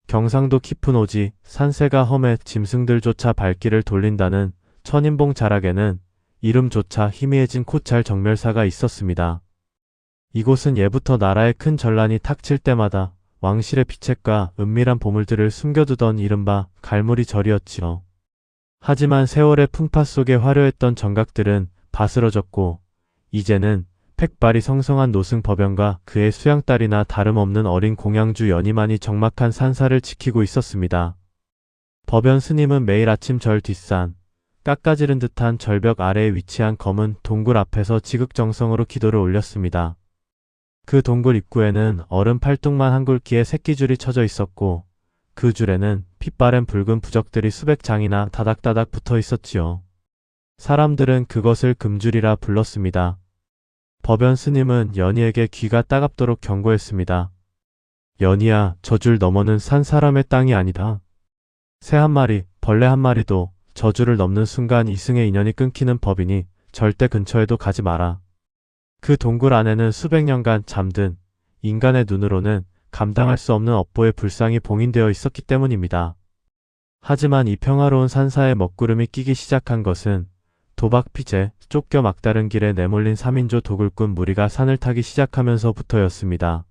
경상도 깊은 오지, 산세가 험해 짐승들조차 발길을 돌린다는 천인봉 자락에는 이름조차 희미해진 코찰 정멸사가 있었습니다. 이곳은 예부터 나라의 큰 전란이 탁칠 때마다 왕실의 비책과 은밀한 보물들을 숨겨두던 이른바 갈무리 절이었지요. 하지만 세월의 풍파 속에 화려했던 정각들은 바스러졌고 이제는 팩발이 성성한 노승 법연과 그의 수양딸이나 다름없는 어린 공양주 연희만이 적막한 산사를 지키고 있었습니다. 법연 스님은 매일 아침 절 뒷산, 깎아지른 듯한 절벽 아래에 위치한 검은 동굴 앞에서 지극정성으로 기도를 올렸습니다. 그 동굴 입구에는 얼음 팔뚝만 한 굵기의 새끼줄이 쳐져 있었고 그 줄에는 핏바랜 붉은 부적들이 수백 장이나 다닥다닥 붙어 있었지요. 사람들은 그것을 금줄이라 불렀습니다. 법연 스님은 연희에게 귀가 따갑도록 경고했습니다. 연희야, 저 줄 너머는 산 사람의 땅이 아니다. 새 한 마리, 벌레 한 마리도 저 줄을 넘는 순간 이승의 인연이 끊기는 법이니 절대 근처에도 가지 마라. 그 동굴 안에는 수백 년간 잠든 인간의 눈으로는 감당할 수 없는 업보의 불상이 봉인되어 있었기 때문입니다. 하지만 이 평화로운 산사에 먹구름이 끼기 시작한 것은 도박 피제, 쫓겨 막다른 길에 내몰린 3인조 도굴꾼 무리가 산을 타기 시작하면서부터였습니다.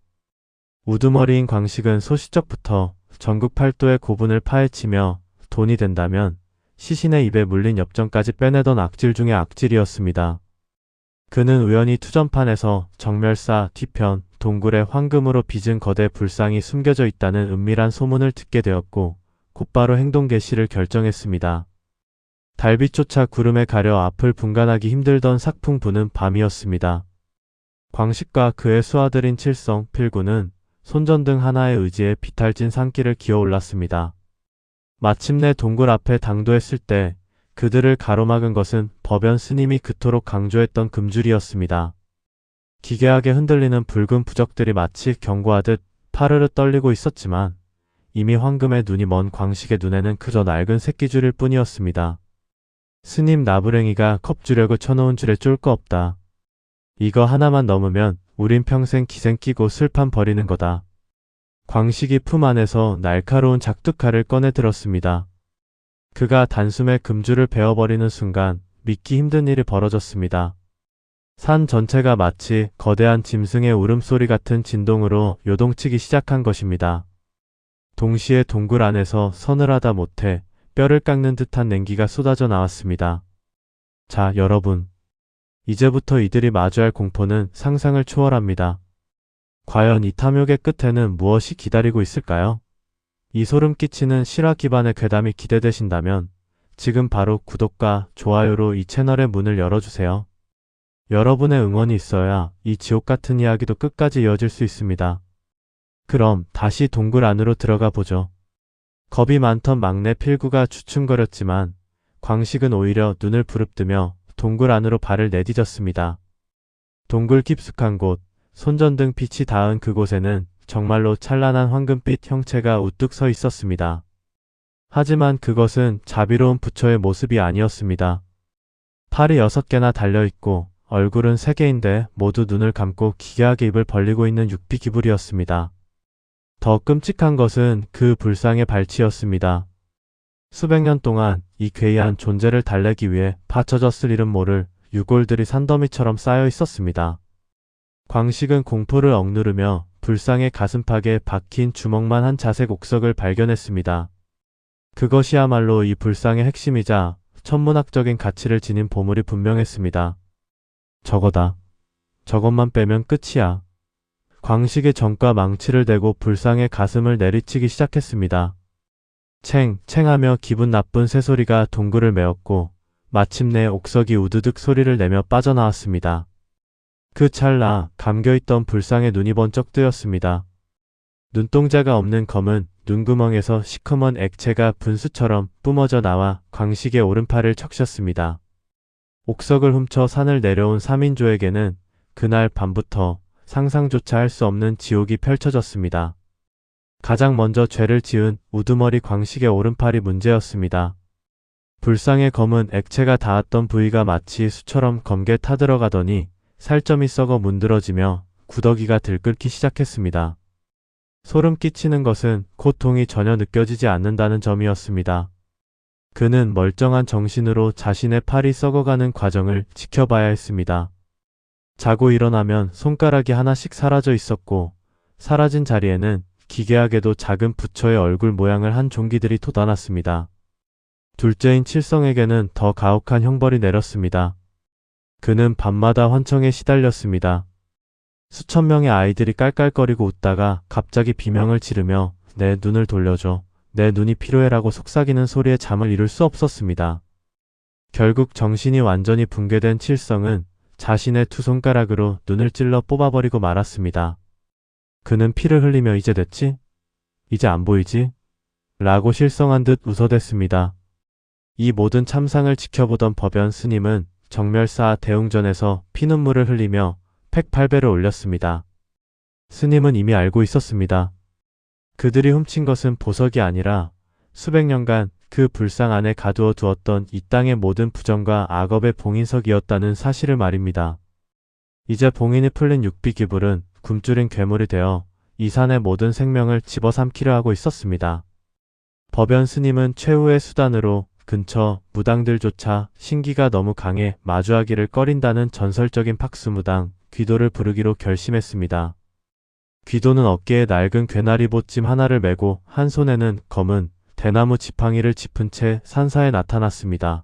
우두머리인 광식은 소시적부터 전국 팔도의 고분을 파헤치며 돈이 된다면 시신의 입에 물린 엽전까지 빼내던 악질 중의 악질이었습니다. 그는 우연히 투전판에서 정멸사 뒤편 동굴에 황금으로 빚은 거대 불상이 숨겨져 있다는 은밀한 소문을 듣게 되었고 곧바로 행동 개시를 결정했습니다. 달빛조차 구름에 가려 앞을 분간하기 힘들던 삭풍 부는 밤이었습니다. 광식과 그의 수하들인 칠성, 필구는 손전등 하나에 의지해 비탈진 산길을 기어올랐습니다. 마침내 동굴 앞에 당도했을 때 그들을 가로막은 것은 법연 스님이 그토록 강조했던 금줄이었습니다. 기괴하게 흔들리는 붉은 부적들이 마치 경고하듯 파르르 떨리고 있었지만 이미 황금의 눈이 먼 광식의 눈에는 그저 낡은 새끼줄일 뿐이었습니다. 스님, 나부랭이가 컵주려고 쳐놓은 줄에 쫄 거 없다. 이거 하나만 넘으면 우린 평생 기생 끼고 술판 버리는 거다. 광식이 품 안에서 날카로운 작두칼을 꺼내 들었습니다. 그가 단숨에 금줄을 베어버리는 순간 믿기 힘든 일이 벌어졌습니다. 산 전체가 마치 거대한 짐승의 울음소리 같은 진동으로 요동치기 시작한 것입니다. 동시에 동굴 안에서 서늘하다 못해 뼈를 깎는 듯한 냉기가 쏟아져 나왔습니다. 자, 여러분. 이제부터 이들이 마주할 공포는 상상을 초월합니다. 과연 이 탐욕의 끝에는 무엇이 기다리고 있을까요? 이 소름 끼치는 실화 기반의 괴담이 기대되신다면 지금 바로 구독과 좋아요로 이 채널의 문을 열어주세요. 여러분의 응원이 있어야 이 지옥 같은 이야기도 끝까지 이어질 수 있습니다. 그럼 다시 동굴 안으로 들어가 보죠. 겁이 많던 막내 필구가 주춤거렸지만 광식은 오히려 눈을 부릅뜨며 동굴 안으로 발을 내디뎠습니다. 동굴 깊숙한 곳, 손전등 빛이 닿은 그곳에는 정말로 찬란한 황금빛 형체가 우뚝 서 있었습니다. 하지만 그것은 자비로운 부처의 모습이 아니었습니다. 팔이 6개나 달려있고 얼굴은 3개인데 모두 눈을 감고 기괴하게 입을 벌리고 있는 육비기불이었습니다. 더 끔찍한 것은 그 불상의 발치였습니다. 수백 년 동안 이 괴이한 존재를 달래기 위해 바쳐졌을 이름 모를 유골들이 산더미처럼 쌓여 있었습니다. 광식은 공포를 억누르며 불상의 가슴팍에 박힌 주먹만 한 자색 옥석을 발견했습니다. 그것이야말로 이 불상의 핵심이자 천문학적인 가치를 지닌 보물이 분명했습니다. 저거다. 저것만 빼면 끝이야. 광식의 정과 망치를 대고 불상의 가슴을 내리치기 시작했습니다. 챙하며 기분 나쁜 새소리가 동굴을 메웠고 마침내 옥석이 우드득 소리를 내며 빠져나왔습니다. 그 찰나 감겨있던 불상의 눈이 번쩍 뜨였습니다. 눈동자가 없는 검은 눈구멍에서 시커먼 액체가 분수처럼 뿜어져 나와 광식의 오른팔을 적셨습니다. 옥석을 훔쳐 산을 내려온 3인조에게는 그날 밤부터 상상조차 할 수 없는 지옥이 펼쳐졌습니다. 가장 먼저 죄를 지은 우두머리 광식의 오른팔이 문제였습니다. 불상의 검은 액체가 닿았던 부위가 마치 수처럼 검게 타들어가더니 살점이 썩어 문드러지며 구더기가 들끓기 시작했습니다. 소름 끼치는 것은 고통이 전혀 느껴지지 않는다는 점이었습니다. 그는 멀쩡한 정신으로 자신의 팔이 썩어가는 과정을 지켜봐야 했습니다. 자고 일어나면 손가락이 하나씩 사라져 있었고 사라진 자리에는 기괴하게도 작은 부처의 얼굴 모양을 한 종기들이 돋아났습니다. 둘째인 칠성에게는 더 가혹한 형벌이 내렸습니다. 그는 밤마다 환청에 시달렸습니다. 수천 명의 아이들이 깔깔거리고 웃다가 갑자기 비명을 지르며 내 눈을 돌려줘, 내 눈이 필요해라고 속삭이는 소리에 잠을 이룰 수 없었습니다. 결국 정신이 완전히 붕괴된 칠성은 자신의 두 손가락으로 눈을 찔러 뽑아버리고 말았습니다. 그는 피를 흘리며 이제 됐지? 이제 안 보이지? 라고 실성한 듯 웃어댔습니다. 이 모든 참상을 지켜보던 법연 스님은 정멸사 대웅전에서 피눈물을 흘리며 108배를 올렸습니다. 스님은 이미 알고 있었습니다. 그들이 훔친 것은 보석이 아니라 수백 년간 그 불상 안에 가두어 두었던 이 땅의 모든 부정과 악업의 봉인석이었다는 사실을 말입니다. 이제 봉인이 풀린 육비기불은 굶주린 괴물이 되어 이 산의 모든 생명을 집어삼키려 하고 있었습니다. 법연 스님은 최후의 수단으로 근처 무당들조차 신기가 너무 강해 마주하기를 꺼린다는 전설적인 팍수무당 귀도를 부르기로 결심했습니다. 귀도는 어깨에 낡은 괴나리 보찜 하나를 메고 한 손에는 검은 대나무 지팡이를 짚은 채 산사에 나타났습니다.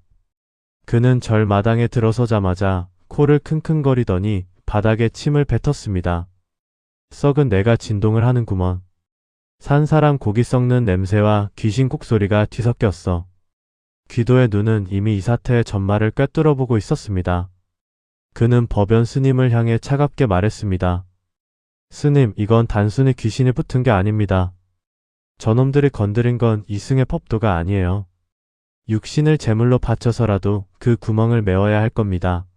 그는 절 마당에 들어서자마자 코를 킁킁거리더니 바닥에 침을 뱉었습니다. 썩은 내가 진동을 하는구먼. 산 사람 고기 썩는 냄새와 귀신 곡소리가 뒤섞였어. 귀도의 눈은 이미 이 사태의 전말을 꿰뚫어보고 있었습니다. 그는 법연 스님을 향해 차갑게 말했습니다. 스님, 이건 단순히 귀신이 붙은 게 아닙니다. 저놈들이 건드린 건 이승의 법도가 아니에요. 육신을 제물로 바쳐서라도 그 구멍을 메워야 할 겁니다.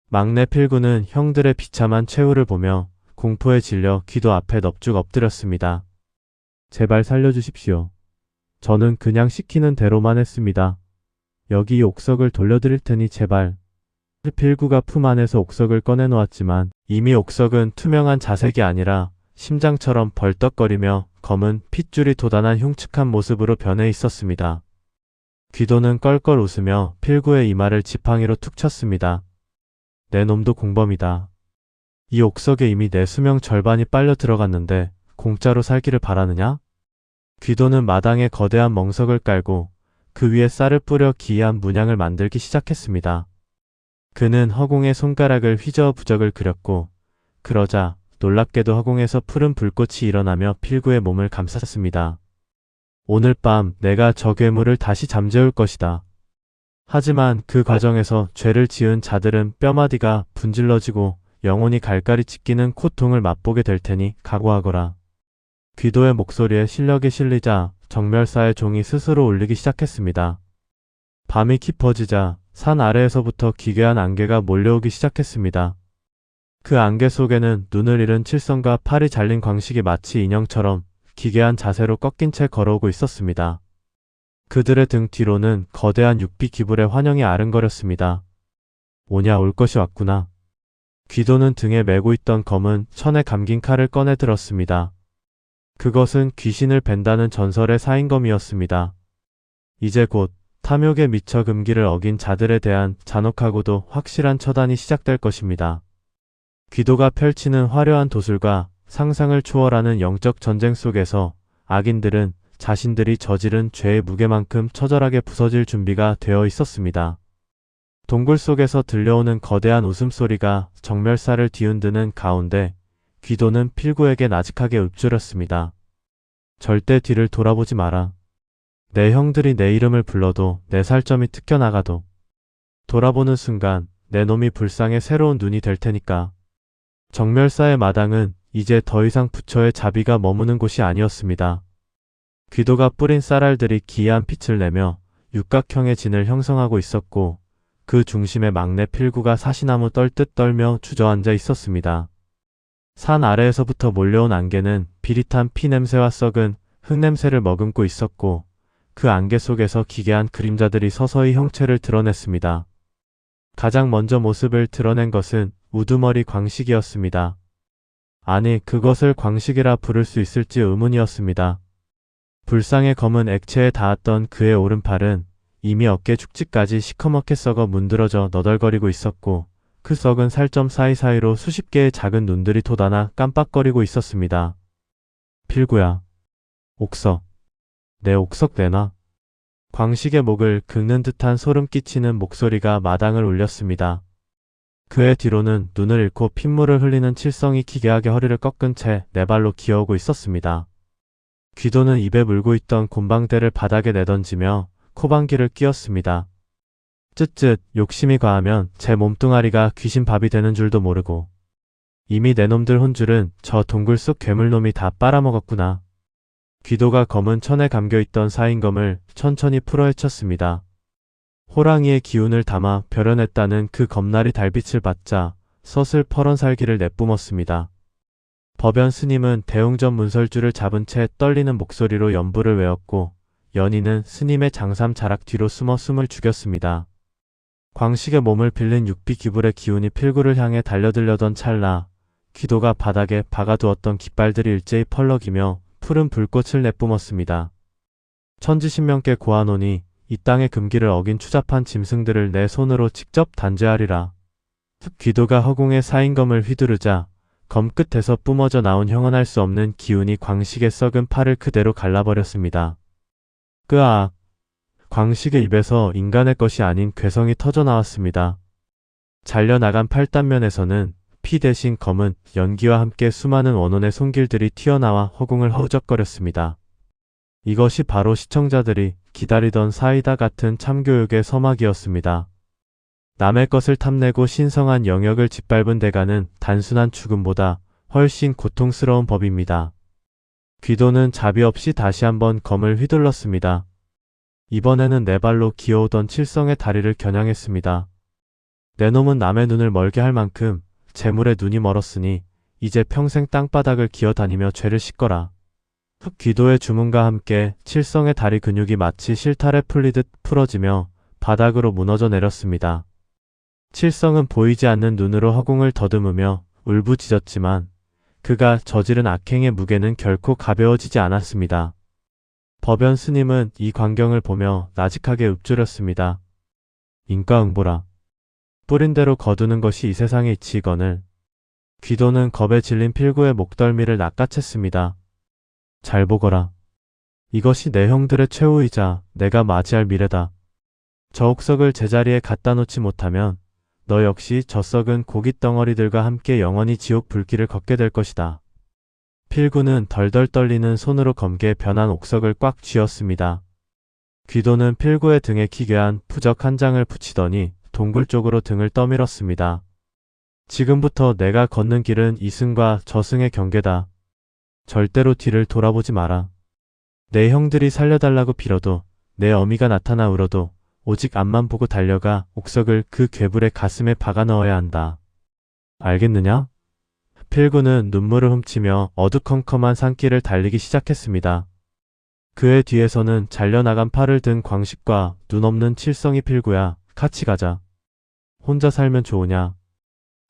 막내 필구는 형들의 비참한 최후를 보며 공포에 질려 귀도 앞에 넙죽 엎드렸습니다. 제발 살려주십시오. 저는 그냥 시키는 대로만 했습니다. 여기 이 옥석을 돌려드릴 테니 제발. 필구가 품 안에서 옥석을 꺼내놓았지만 이미 옥석은 투명한 자색이 아니라 심장처럼 벌떡거리며 검은 핏줄이 돋아난 흉측한 모습으로 변해 있었습니다. 귀도는 껄껄 웃으며 필구의 이마를 지팡이로 툭 쳤습니다. 내 놈도 공범이다. 이 옥석에 이미 내 수명 절반이 빨려 들어갔는데 공짜로 살기를 바라느냐? 귀도는 마당에 거대한 멍석을 깔고 그 위에 쌀을 뿌려 기이한 문양을 만들기 시작했습니다. 그는 허공에 손가락을 휘저어 부적을 그렸고 그러자 놀랍게도 허공에서 푸른 불꽃이 일어나며 필구의 몸을 감쌌습니다. 오늘 밤 내가 저 괴물을 다시 잠재울 것이다. 하지만 그 과정에서 죄를 지은 자들은 뼈마디가 분질러지고 영혼이 갈갈이 찢기는 고통을 맛보게 될 테니 각오하거라. 귀도의 목소리에 실력이 실리자 정멸사의 종이 스스로 울리기 시작했습니다. 밤이 깊어지자 산 아래에서부터 기괴한 안개가 몰려오기 시작했습니다. 그 안개 속에는 눈을 잃은 칠성과 팔이 잘린 광식이 마치 인형처럼 기괴한 자세로 꺾인 채 걸어오고 있었습니다. 그들의 등 뒤로는 거대한 육비 기불의 환영이 아른거렸습니다. 오냐, 올 것이 왔구나. 귀도는 등에 메고 있던 검은 천에 감긴 칼을 꺼내 들었습니다. 그것은 귀신을 벤다는 전설의 사인검이었습니다. 이제 곧 탐욕에 미쳐 금기를 어긴 자들에 대한 잔혹하고도 확실한 처단이 시작될 것입니다. 귀도가 펼치는 화려한 도술과 상상을 초월하는 영적 전쟁 속에서 악인들은 자신들이 저지른 죄의 무게만큼 처절하게 부서질 준비가 되어 있었습니다. 동굴 속에서 들려오는 거대한 웃음소리가 정멸사를 뒤흔드는 가운데 귀도는 필구에게 나직하게 읊조렸습니다. 절대 뒤를 돌아보지 마라. 내 형들이 내 이름을 불러도 내 살점이 뜯겨나가도 돌아보는 순간 내 놈이 불상의 새로운 눈이 될 테니까. 정멸사의 마당은 이제 더 이상 부처의 자비가 머무는 곳이 아니었습니다. 귀도가 뿌린 쌀알들이 기이한 빛을 내며 육각형의 진을 형성하고 있었고 그 중심에 막내 필구가 사시나무 떨듯 떨며 주저앉아 있었습니다. 산 아래에서부터 몰려온 안개는 비릿한 피 냄새와 썩은 흙 냄새를 머금고 있었고 그 안개 속에서 기괴한 그림자들이 서서히 형체를 드러냈습니다. 가장 먼저 모습을 드러낸 것은 우두머리 광식이었습니다. 아니, 그것을 광식이라 부를 수 있을지 의문이었습니다. 불상의 검은 액체에 닿았던 그의 오른팔은 이미 어깨 축지까지 시커멓게 썩어 문드러져 너덜거리고 있었고 그 썩은 살점 사이사이로 수십 개의 작은 눈들이 돋아나 깜빡거리고 있었습니다. 필구야. 옥석. 내 옥석 내놔. 광식의 목을 긁는 듯한 소름 끼치는 목소리가 마당을 울렸습니다. 그의 뒤로는 눈을 잃고 핏물을 흘리는 칠성이 기괴하게 허리를 꺾은 채 네 발로 기어오고 있었습니다. 귀도는 입에 물고 있던 곰방대를 바닥에 내던지며 코방귀를 뀌었습니다. 쯧쯧, 욕심이 과하면 제 몸뚱아리가 귀신밥이 되는 줄도 모르고. 이미 내 놈들 혼줄은 저 동굴 속 괴물놈이 다 빨아먹었구나. 귀도가 검은 천에 감겨있던 사인검을 천천히 풀어헤쳤습니다. 호랑이의 기운을 담아 벼려냈다는 그 검날이 달빛을 받자 서슬 퍼런 살기를 내뿜었습니다. 법연 스님은 대웅전 문설주를 잡은 채 떨리는 목소리로 연부를 외웠고 연희는 스님의 장삼 자락 뒤로 숨어 숨을 죽였습니다. 광식의 몸을 빌린 육비 기불의 기운이 필구를 향해 달려들려던 찰나 귀도가 바닥에 박아두었던 깃발들이 일제히 펄럭이며 푸른 불꽃을 내뿜었습니다. 천지신명께 고하노니 이 땅의 금기를 어긴 추잡한 짐승들을 내 손으로 직접 단죄하리라. 귀도가 허공에 사인검을 휘두르자 검 끝에서 뿜어져 나온 형언할 수 없는 기운이 광식의 썩은 팔을 그대로 갈라버렸습니다. 끄악! 광식의 입에서 인간의 것이 아닌 괴성이 터져 나왔습니다. 잘려나간 팔단면에서는 피 대신 검은 연기와 함께 수많은 원혼의 손길들이 튀어나와 허공을 허우적거렸습니다. 이것이 바로 시청자들이 기다리던 사이다 같은 참교육의 서막이었습니다. 남의 것을 탐내고 신성한 영역을 짓밟은 대가는 단순한 죽음보다 훨씬 고통스러운 법입니다. 귀도는 자비 없이 다시 한번 검을 휘둘렀습니다. 이번에는 네 발로 기어오던 칠성의 다리를 겨냥했습니다. 내 놈은 남의 눈을 멀게 할 만큼 재물에 눈이 멀었으니 이제 평생 땅바닥을 기어다니며 죄를 씻거라. 귀도의 주문과 함께 칠성의 다리 근육이 마치 실타래 풀리듯 풀어지며 바닥으로 무너져 내렸습니다. 칠성은 보이지 않는 눈으로 허공을 더듬으며 울부짖었지만 그가 저지른 악행의 무게는 결코 가벼워지지 않았습니다. 법연 스님은 이 광경을 보며 나직하게 읊조렸습니다. 인과응보라. 뿌린 대로 거두는 것이 이 세상의 이치이거늘. 귀도는 겁에 질린 필구의 목덜미를 낚아챘습니다. 잘 보거라. 이것이 내 형들의 최후이자 내가 맞이할 미래다. 저 옥석을 제자리에 갖다 놓지 못하면 너 역시 저 썩은 고깃덩어리들과 함께 영원히 지옥 불길을 걷게 될 것이다. 필구는 덜덜 떨리는 손으로 검게 변한 옥석을 꽉 쥐었습니다. 귀도는 필구의 등에 기괴한 푸적 한 장을 붙이더니 동굴 쪽으로 등을 떠밀었습니다. 지금부터 내가 걷는 길은 이승과 저승의 경계다. 절대로 뒤를 돌아보지 마라. 내 형들이 살려달라고 빌어도 내 어미가 나타나 울어도 오직 앞만 보고 달려가 옥석을 그 괴물의 가슴에 박아 넣어야 한다. 알겠느냐? 필구는 눈물을 훔치며 어두컴컴한 산길을 달리기 시작했습니다. 그의 뒤에서는 잘려나간 팔을 든 광식과 눈 없는 칠성이 필구야, 같이 가자. 혼자 살면 좋으냐?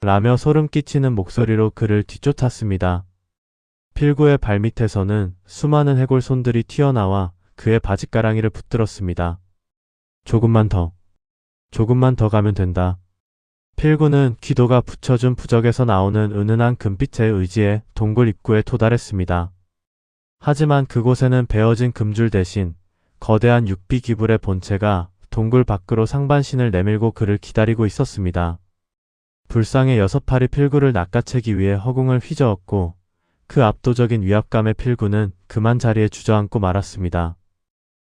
라며 소름 끼치는 목소리로 그를 뒤쫓았습니다. 필구의 발밑에서는 수많은 해골 손들이 튀어나와 그의 바짓가랑이를 붙들었습니다. 조금만 더 가면 된다. 필구는 귀도가 붙여준 부적에서 나오는 은은한 금빛의 의지에 동굴 입구에 도달했습니다. 하지만 그곳에는 베어진 금줄 대신 거대한 육비 기불의 본체가 동굴 밖으로 상반신을 내밀고 그를 기다리고 있었습니다. 불상의 6팔이 필구를 낚아채기 위해 허공을 휘저었고 그 압도적인 위압감에 필구는 그만 자리에 주저앉고 말았습니다.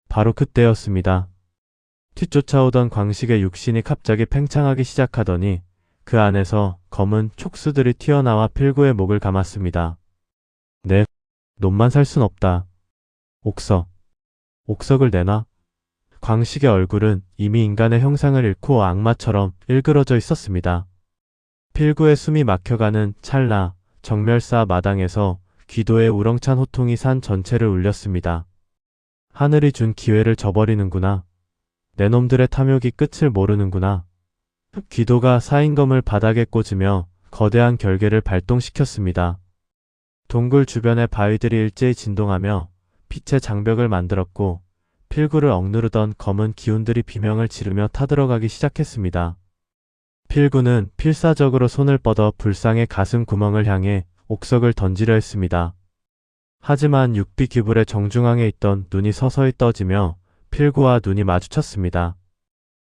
바로 그때였습니다. 뒤쫓아오던 광식의 육신이 갑자기 팽창하기 시작하더니 그 안에서 검은 촉수들이 튀어나와 필구의 목을 감았습니다. 네, 놈만 살 순 없다. 옥석을 내놔. 광식의 얼굴은 이미 인간의 형상을 잃고 악마처럼 일그러져 있었습니다. 필구의 숨이 막혀가는 찰나 정멸사 마당에서 귀도의 우렁찬 호통이 산 전체를 울렸습니다. 하늘이 준 기회를 저버리는구나. 내 놈들의 탐욕이 끝을 모르는구나. 귀도가 사인검을 바닥에 꽂으며 거대한 결계를 발동시켰습니다. 동굴 주변의 바위들이 일제히 진동하며 빛의 장벽을 만들었고 필구를 억누르던 검은 기운들이 비명을 지르며 타들어가기 시작했습니다. 필구는 필사적으로 손을 뻗어 불상의 가슴 구멍을 향해 옥석을 던지려 했습니다. 하지만 육비 기불의 정중앙에 있던 눈이 서서히 떠지며 필구와 눈이 마주쳤습니다.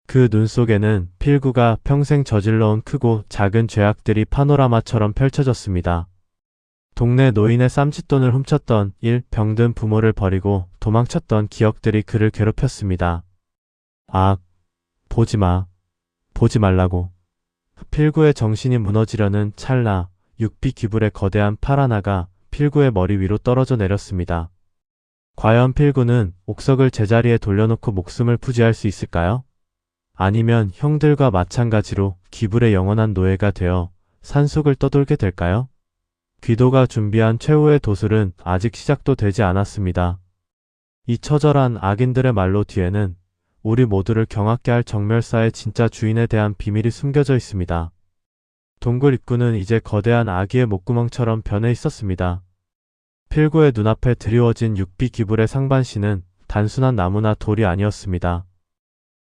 그 눈 속에는 필구가 평생 저질러온 크고 작은 죄악들이 파노라마처럼 펼쳐졌습니다. 동네 노인의 쌈짓돈을 훔쳤던 일, 병든 부모를 버리고 도망쳤던 기억들이 그를 괴롭혔습니다. 아, 보지마. 보지 말라고. 필구의 정신이 무너지려는 찰나 육비 기불의 거대한 팔 하나가 필구의 머리 위로 떨어져 내렸습니다. 과연 필구는 옥석을 제자리에 돌려놓고 목숨을 부지할 수 있을까요? 아니면 형들과 마찬가지로 기불의 영원한 노예가 되어 산속을 떠돌게 될까요? 귀도가 준비한 최후의 도술은 아직 시작도 되지 않았습니다. 이 처절한 악인들의 말로 뒤에는 우리 모두를 경악게 할 정멸사의 진짜 주인에 대한 비밀이 숨겨져 있습니다. 동굴 입구는 이제 거대한 아기의 목구멍처럼 변해 있었습니다. 필구의 눈앞에 드리워진 육비 기불의 상반신은 단순한 나무나 돌이 아니었습니다.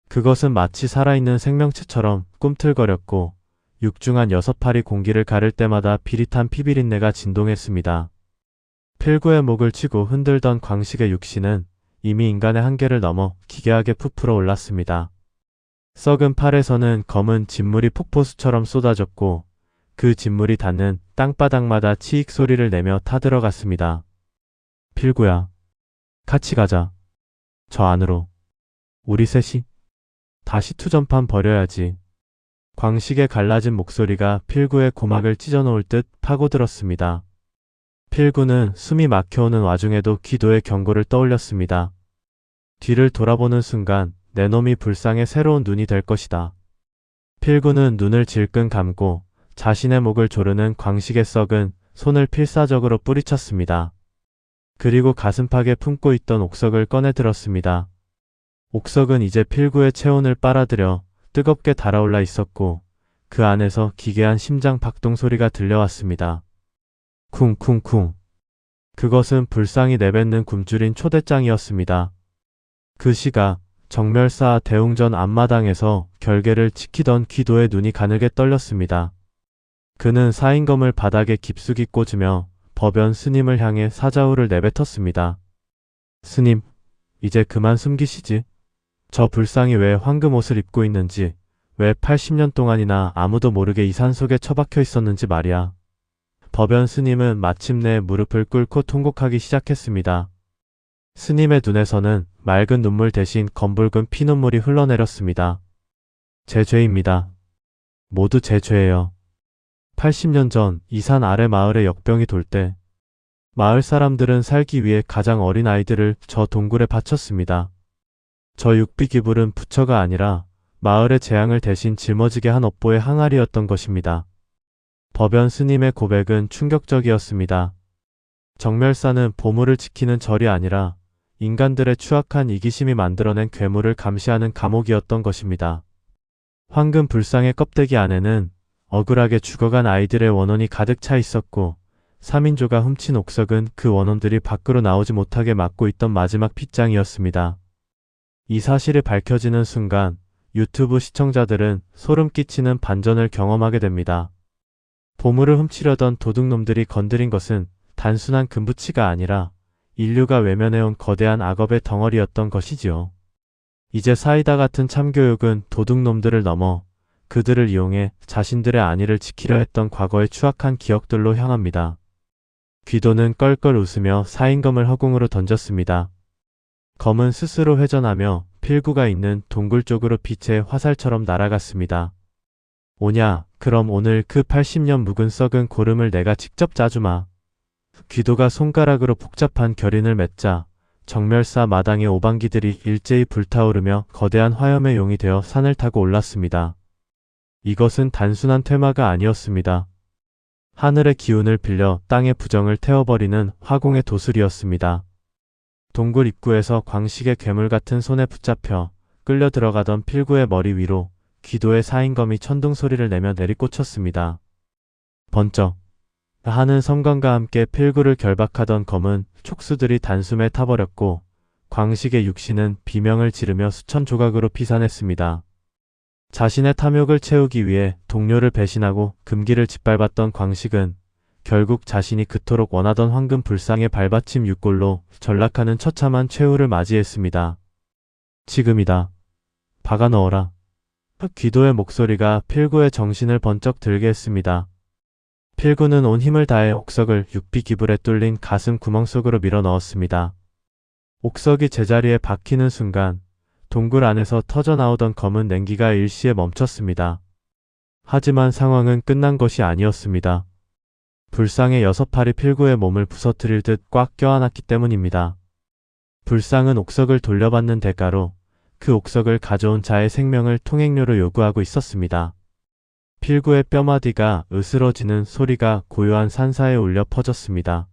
그것은 마치 살아있는 생명체처럼 꿈틀거렸고 육중한 6팔이 공기를 가를 때마다 비릿한 피비린내가 진동했습니다. 필구의 목을 치고 흔들던 광식의 육신은 이미 인간의 한계를 넘어 기괴하게 부풀어 올랐습니다. 썩은 팔에서는 검은 진물이 폭포수처럼 쏟아졌고 그 진물이 닿는 땅바닥마다 치익 소리를 내며 타들어갔습니다. 필구야, 같이 가자. 저 안으로. 우리 셋이 다시 투전판 벌여야지. 광식의 갈라진 목소리가 필구의 고막을 찢어놓을 듯 파고들었습니다. 필구는 숨이 막혀오는 와중에도 기도의 경고를 떠올렸습니다. 뒤를 돌아보는 순간 내 놈이 불상의 새로운 눈이 될 것이다. 필구는 눈을 질끈 감고 자신의 목을 조르는 광식의 썩은 손을 필사적으로 뿌리쳤습니다. 그리고 가슴팍에 품고 있던 옥석을 꺼내 들었습니다. 옥석은 이제 필구의 체온을 빨아들여 뜨겁게 달아올라 있었고 그 안에서 기괴한 심장 박동 소리가 들려왔습니다. 쿵쿵쿵. 그것은 불상이 내뱉는 굶주린 초대장이었습니다. 그 시각 정멸사 대웅전 앞마당에서 결계를 지키던 귀도의 눈이 가늘게 떨렸습니다. 그는 사인검을 바닥에 깊숙이 꽂으며 법연 스님을 향해 사자후를 내뱉었습니다. 스님, 이제 그만 숨기시지. 저 불상이 왜 황금 옷을 입고 있는지, 왜 80년 동안이나 아무도 모르게 이 산속에 처박혀 있었는지 말이야. 법연 스님은 마침내 무릎을 꿇고 통곡하기 시작했습니다. 스님의 눈에서는 맑은 눈물 대신 검붉은 피눈물이 흘러내렸습니다. 제 죄입니다. 모두 제 죄예요. 80년 전 이 산 아래 마을에 역병이 돌 때 마을 사람들은 살기 위해 가장 어린 아이들을 저 동굴에 바쳤습니다. 저 육비기불은 부처가 아니라 마을의 재앙을 대신 짊어지게 한 업보의 항아리였던 것입니다. 법연 스님의 고백은 충격적이었습니다. 정멸사는 보물을 지키는 절이 아니라 인간들의 추악한 이기심이 만들어낸 괴물을 감시하는 감옥이었던 것입니다. 황금 불상의 껍데기 안에는 억울하게 죽어간 아이들의 원혼이 가득 차 있었고 3인조가 훔친 옥석은 그 원혼들이 밖으로 나오지 못하게 막고 있던 마지막 핏장이었습니다. 이 사실이 밝혀지는 순간 유튜브 시청자들은 소름 끼치는 반전을 경험하게 됩니다. 보물을 훔치려던 도둑놈들이 건드린 것은 단순한 금부치가 아니라 인류가 외면해온 거대한 악업의 덩어리였던 것이지요. 이제 사이다 같은 참교육은 도둑놈들을 넘어 그들을 이용해 자신들의 안위를 지키려 했던 과거의 추악한 기억들로 향합니다. 귀도는 껄껄 웃으며 사인검을 허공으로 던졌습니다. 검은 스스로 회전하며 필구가 있는 동굴 쪽으로 빛의 화살처럼 날아갔습니다. 오냐, 그럼 오늘 그 80년 묵은 썩은 고름을 내가 직접 짜주마. 귀도가 손가락으로 복잡한 결인을 맺자 정멸사 마당의 오방기들이 일제히 불타오르며 거대한 화염의 용이 되어 산을 타고 올랐습니다. 이것은 단순한 퇴마가 아니었습니다. 하늘의 기운을 빌려 땅의 부정을 태워버리는 화공의 도술이었습니다. 동굴 입구에서 광식의 괴물 같은 손에 붙잡혀 끌려 들어가던 필구의 머리 위로 귀도의 사인검이 천둥 소리를 내며 내리꽂혔습니다. 번쩍. 하는 섬광과 함께 필구를 결박하던 검은 촉수들이 단숨에 타버렸고 광식의 육신은 비명을 지르며 수천 조각으로 피산했습니다. 자신의 탐욕을 채우기 위해 동료를 배신하고 금기를 짓밟았던 광식은 결국 자신이 그토록 원하던 황금 불상의 발받침 육골로 전락하는 처참한 최후를 맞이했습니다. 지금이다. 박아 넣어라. 귀도의 목소리가 필구의 정신을 번쩍 들게 했습니다. 필구는 온 힘을 다해 옥석을 육비기불에 뚫린 가슴 구멍 속으로 밀어 넣었습니다. 옥석이 제자리에 박히는 순간 동굴 안에서 터져나오던 검은 냉기가 일시에 멈췄습니다. 하지만 상황은 끝난 것이 아니었습니다. 불상의 6팔이 필구의 몸을 부서뜨릴 듯 꽉 껴안았기 때문입니다. 불상은 옥석을 돌려받는 대가로 그 옥석을 가져온 자의 생명을 통행료로 요구하고 있었습니다. 필구의 뼈마디가 으스러지는 소리가 고요한 산사에 울려 퍼졌습니다.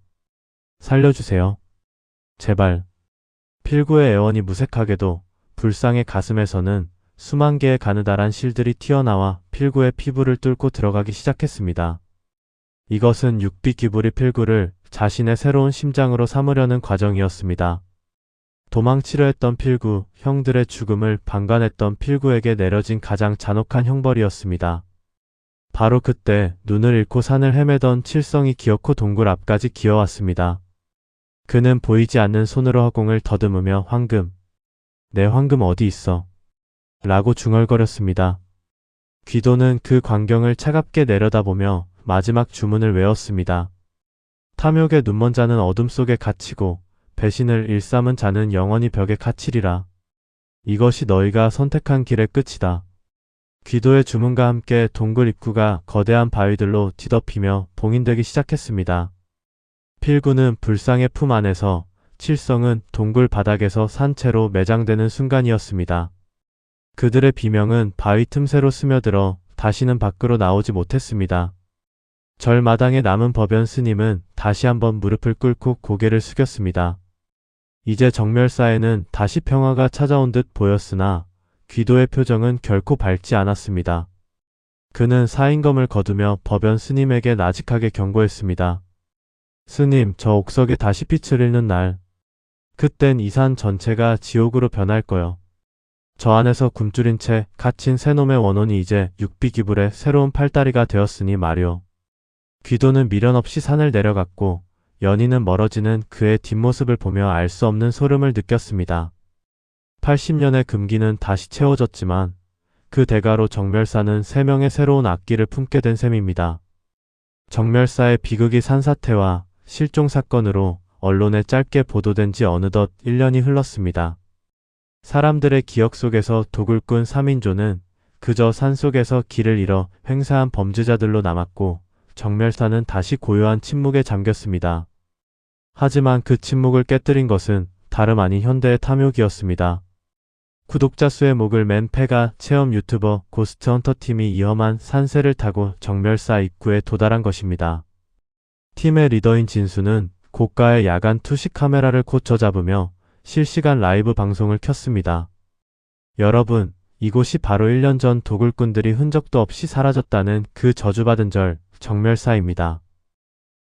살려주세요. 제발. 필구의 애원이 무색하게도 불상의 가슴에서는 수만 개의 가느다란 실들이 튀어나와 필구의 피부를 뚫고 들어가기 시작했습니다. 이것은 육비기불이 필구를 자신의 새로운 심장으로 삼으려는 과정이었습니다. 도망치려 했던 필구, 형들의 죽음을 방관했던 필구에게 내려진 가장 잔혹한 형벌이었습니다. 바로 그때 눈을 잃고 산을 헤매던 칠성이 기어코 동굴 앞까지 기어왔습니다. 그는 보이지 않는 손으로 허공을 더듬으며 황금, 내 황금 어디 있어? 라고 중얼거렸습니다. 귀도는 그 광경을 차갑게 내려다보며 마지막 주문을 외웠습니다. 탐욕의 눈먼 자는 어둠 속에 갇히고 배신을 일삼은 자는 영원히 벽에 갇히리라. 이것이 너희가 선택한 길의 끝이다. 귀도의 주문과 함께 동굴 입구가 거대한 바위들로 뒤덮이며 봉인되기 시작했습니다. 필구는 불상의 품 안에서, 칠성은 동굴 바닥에서 산채로 매장되는 순간이었습니다. 그들의 비명은 바위 틈새로 스며들어 다시는 밖으로 나오지 못했습니다. 절마당에 남은 법연 스님은 다시 한번 무릎을 꿇고 고개를 숙였습니다. 이제 정멸사에는 다시 평화가 찾아온 듯 보였으나 귀도의 표정은 결코 밝지 않았습니다. 그는 사인검을 거두며 법연 스님에게 나직하게 경고했습니다. 스님, 저 옥석에 다시 빛을 잃는 날, 그땐 이 산 전체가 지옥으로 변할 거요. 저 안에서 굶주린 채 갇힌 새놈의 원혼이 이제 육비기불의 새로운 팔다리가 되었으니 말이오. 귀도는 미련 없이 산을 내려갔고 연희는 멀어지는 그의 뒷모습을 보며 알 수 없는 소름을 느꼈습니다. 80년의 금기는 다시 채워졌지만 그 대가로 정멸사는 3명의 새로운 악기를 품게 된 셈입니다. 정멸사의 비극이 산사태와 실종 사건으로 언론에 짧게 보도된 지 어느덧 1년이 흘렀습니다. 사람들의 기억 속에서 도굴꾼 3인조는 그저 산속에서 길을 잃어 횡사한 범죄자들로 남았고 정멸사는 다시 고요한 침묵에 잠겼습니다. 하지만 그 침묵을 깨뜨린 것은 다름 아닌 현대의 탐욕이었습니다. 구독자 수의 목을 맨 페가 체험 유튜버 고스트헌터 팀이 위험한 산세를 타고 정멸사 입구에 도달한 것입니다. 팀의 리더인 진수는 고가의 야간 투시 카메라를 고쳐 잡으며 실시간 라이브 방송을 켰습니다. 여러분, 이곳이 바로 1년 전 도굴꾼들이 흔적도 없이 사라졌다는 그 저주받은 절, 정멸사입니다.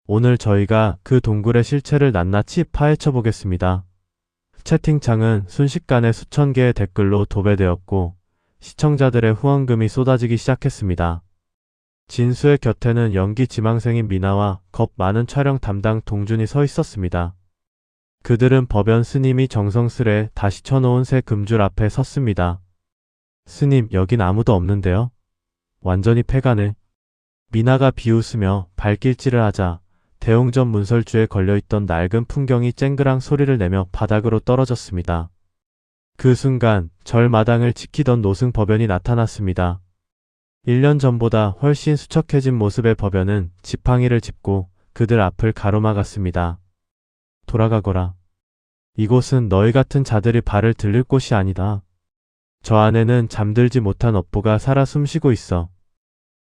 오늘 저희가 그 동굴의 실체를 낱낱이 파헤쳐 보겠습니다. 채팅창은 순식간에 수천 개의 댓글로 도배되었고 시청자들의 후원금이 쏟아지기 시작했습니다. 진수의 곁에는 연기 지망생인 미나와 겁 많은 촬영 담당 동준이 서 있었습니다. 그들은 법연 스님이 정성스레 다시 쳐놓은 새 금줄 앞에 섰습니다. 스님, 여긴 아무도 없는데요? 완전히 패가네. 미나가 비웃으며 발길질을 하자 대웅전 문설주에 걸려있던 낡은 풍경이 쨍그랑 소리를 내며 바닥으로 떨어졌습니다. 그 순간 절마당을 지키던 노승 법연이 나타났습니다. 1년 전보다 훨씬 수척해진 모습의 법연은 지팡이를 짚고 그들 앞을 가로막았습니다. 돌아가거라. 이곳은 너희 같은 자들이 발을 들릴 곳이 아니다. 저 안에는 잠들지 못한 업보가 살아 숨쉬고 있어.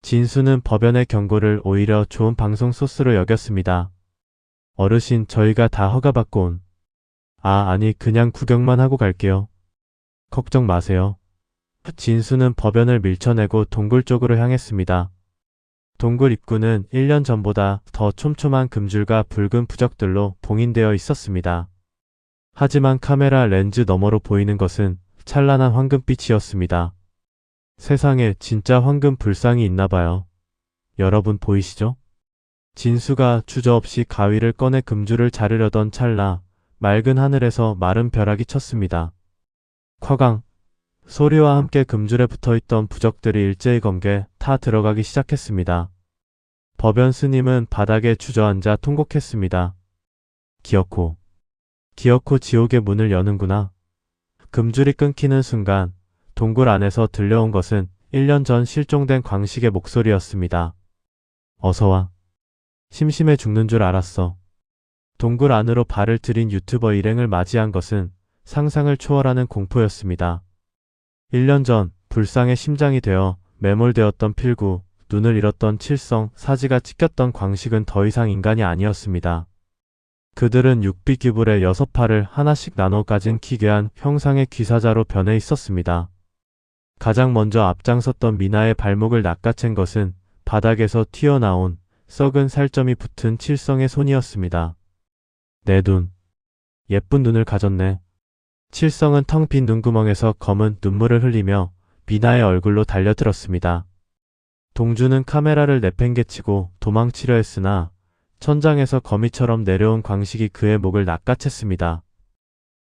진수는 법연의 경고를 오히려 좋은 방송 소스로 여겼습니다. 어르신, 저희가 다 허가받고 온. 아니, 그냥 구경만 하고 갈게요. 걱정 마세요. 진수는 법연을 밀쳐내고 동굴 쪽으로 향했습니다. 동굴 입구는 1년 전보다 더 촘촘한 금줄과 붉은 부적들로 봉인되어 있었습니다. 하지만 카메라 렌즈 너머로 보이는 것은 찬란한 황금빛이었습니다. 세상에 진짜 황금 불상이 있나봐요. 여러분 보이시죠? 진수가 주저없이 가위를 꺼내 금줄을 자르려던 찰나 맑은 하늘에서 마른 벼락이 쳤습니다. 쿼강! 소리와 함께 금줄에 붙어있던 부적들이 일제히 검게 타 들어가기 시작했습니다. 법연 스님은 바닥에 주저앉아 통곡했습니다. 기어코. 기어코 지옥의 문을 여는구나. 금줄이 끊기는 순간 동굴 안에서 들려온 것은 1년 전 실종된 광식의 목소리였습니다. 어서와. 심심해 죽는 줄 알았어. 동굴 안으로 발을 들인 유튜버 일행을 맞이한 것은 상상을 초월하는 공포였습니다. 1년 전 불상의 심장이 되어 매몰되었던 필구, 눈을 잃었던 칠성, 사지가 찢겼던 광식은 더 이상 인간이 아니었습니다. 그들은 육비귀불의 6팔을 하나씩 나눠 가진 기괴한 형상의 귀사자로 변해 있었습니다. 가장 먼저 앞장섰던 미나의 발목을 낚아챈 것은 바닥에서 튀어나온 썩은 살점이 붙은 칠성의 손이었습니다. 내 눈. 예쁜 눈을 가졌네. 칠성은 텅 빈 눈구멍에서 검은 눈물을 흘리며 미나의 얼굴로 달려들었습니다. 동주는 카메라를 내팽개치고 도망치려 했으나 천장에서 거미처럼 내려온 광식이 그의 목을 낚아챘습니다.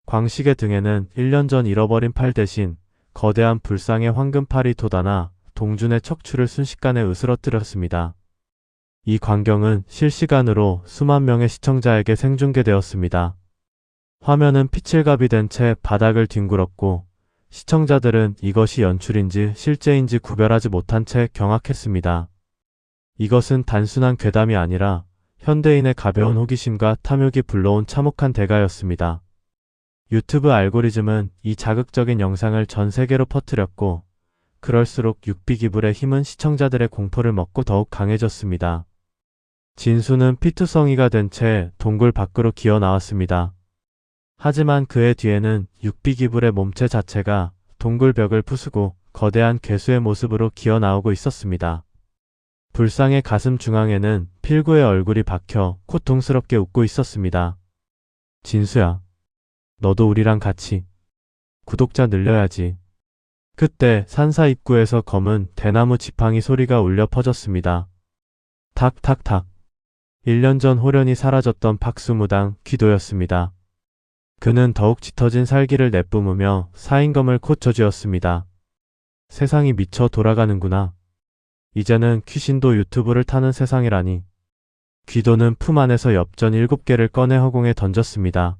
광식의 등에는 1년 전 잃어버린 팔 대신 거대한 불상의 황금팔이 돋아나 동준의 척추를 순식간에 으스러뜨렸습니다. 이 광경은 실시간으로 수만 명의 시청자에게 생중계되었습니다. 화면은 피칠갑이 된 채 바닥을 뒹굴었고 시청자들은 이것이 연출인지 실제인지 구별하지 못한 채 경악했습니다. 이것은 단순한 괴담이 아니라 현대인의 가벼운 호기심과 탐욕이 불러온 참혹한 대가였습니다. 유튜브 알고리즘은 이 자극적인 영상을 전 세계로 퍼뜨렸고 그럴수록 육비기불의 힘은 시청자들의 공포를 먹고 더욱 강해졌습니다. 진수는 피투성이가 된 채 동굴 밖으로 기어 나왔습니다. 하지만 그의 뒤에는 육비기불의 몸체 자체가 동굴 벽을 부수고 거대한 괴수의 모습으로 기어 나오고 있었습니다. 불상의 가슴 중앙에는 필구의 얼굴이 박혀 고통스럽게 웃고 있었습니다. 진수야. 너도 우리랑 같이 구독자 늘려야지. 그때 산사 입구에서 검은 대나무 지팡이 소리가 울려 퍼졌습니다. 탁탁탁. 1년 전 호련히 사라졌던 박수무당 귀도였습니다. 그는 더욱 짙어진 살기를 내뿜으며 사인검을 꽂혀쥐었습니다. 세상이 미쳐 돌아가는구나. 이제는 귀신도 유튜브를 타는 세상이라니. 귀도는 품 안에서 엽전 7개를 꺼내 허공에 던졌습니다.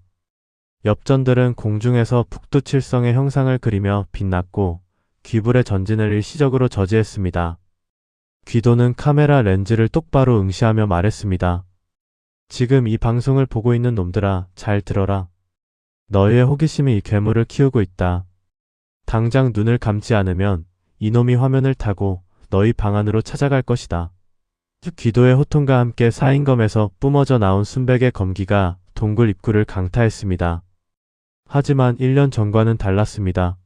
엽전들은 공중에서 북두칠성의 형상을 그리며 빛났고 귀불의 전진을 일시적으로 저지했습니다. 귀도는 카메라 렌즈를 똑바로 응시하며 말했습니다. 지금 이 방송을 보고 있는 놈들아, 잘 들어라. 너희의 호기심이 이 괴물을 키우고 있다. 당장 눈을 감지 않으면 이놈이 화면을 타고 너희 방 안으로 찾아갈 것이다. 귀도의 호통과 함께 사인검에서 뿜어져 나온 순백의 검기가 동굴 입구를 강타했습니다. 하지만 1년 전과는 달랐습니다.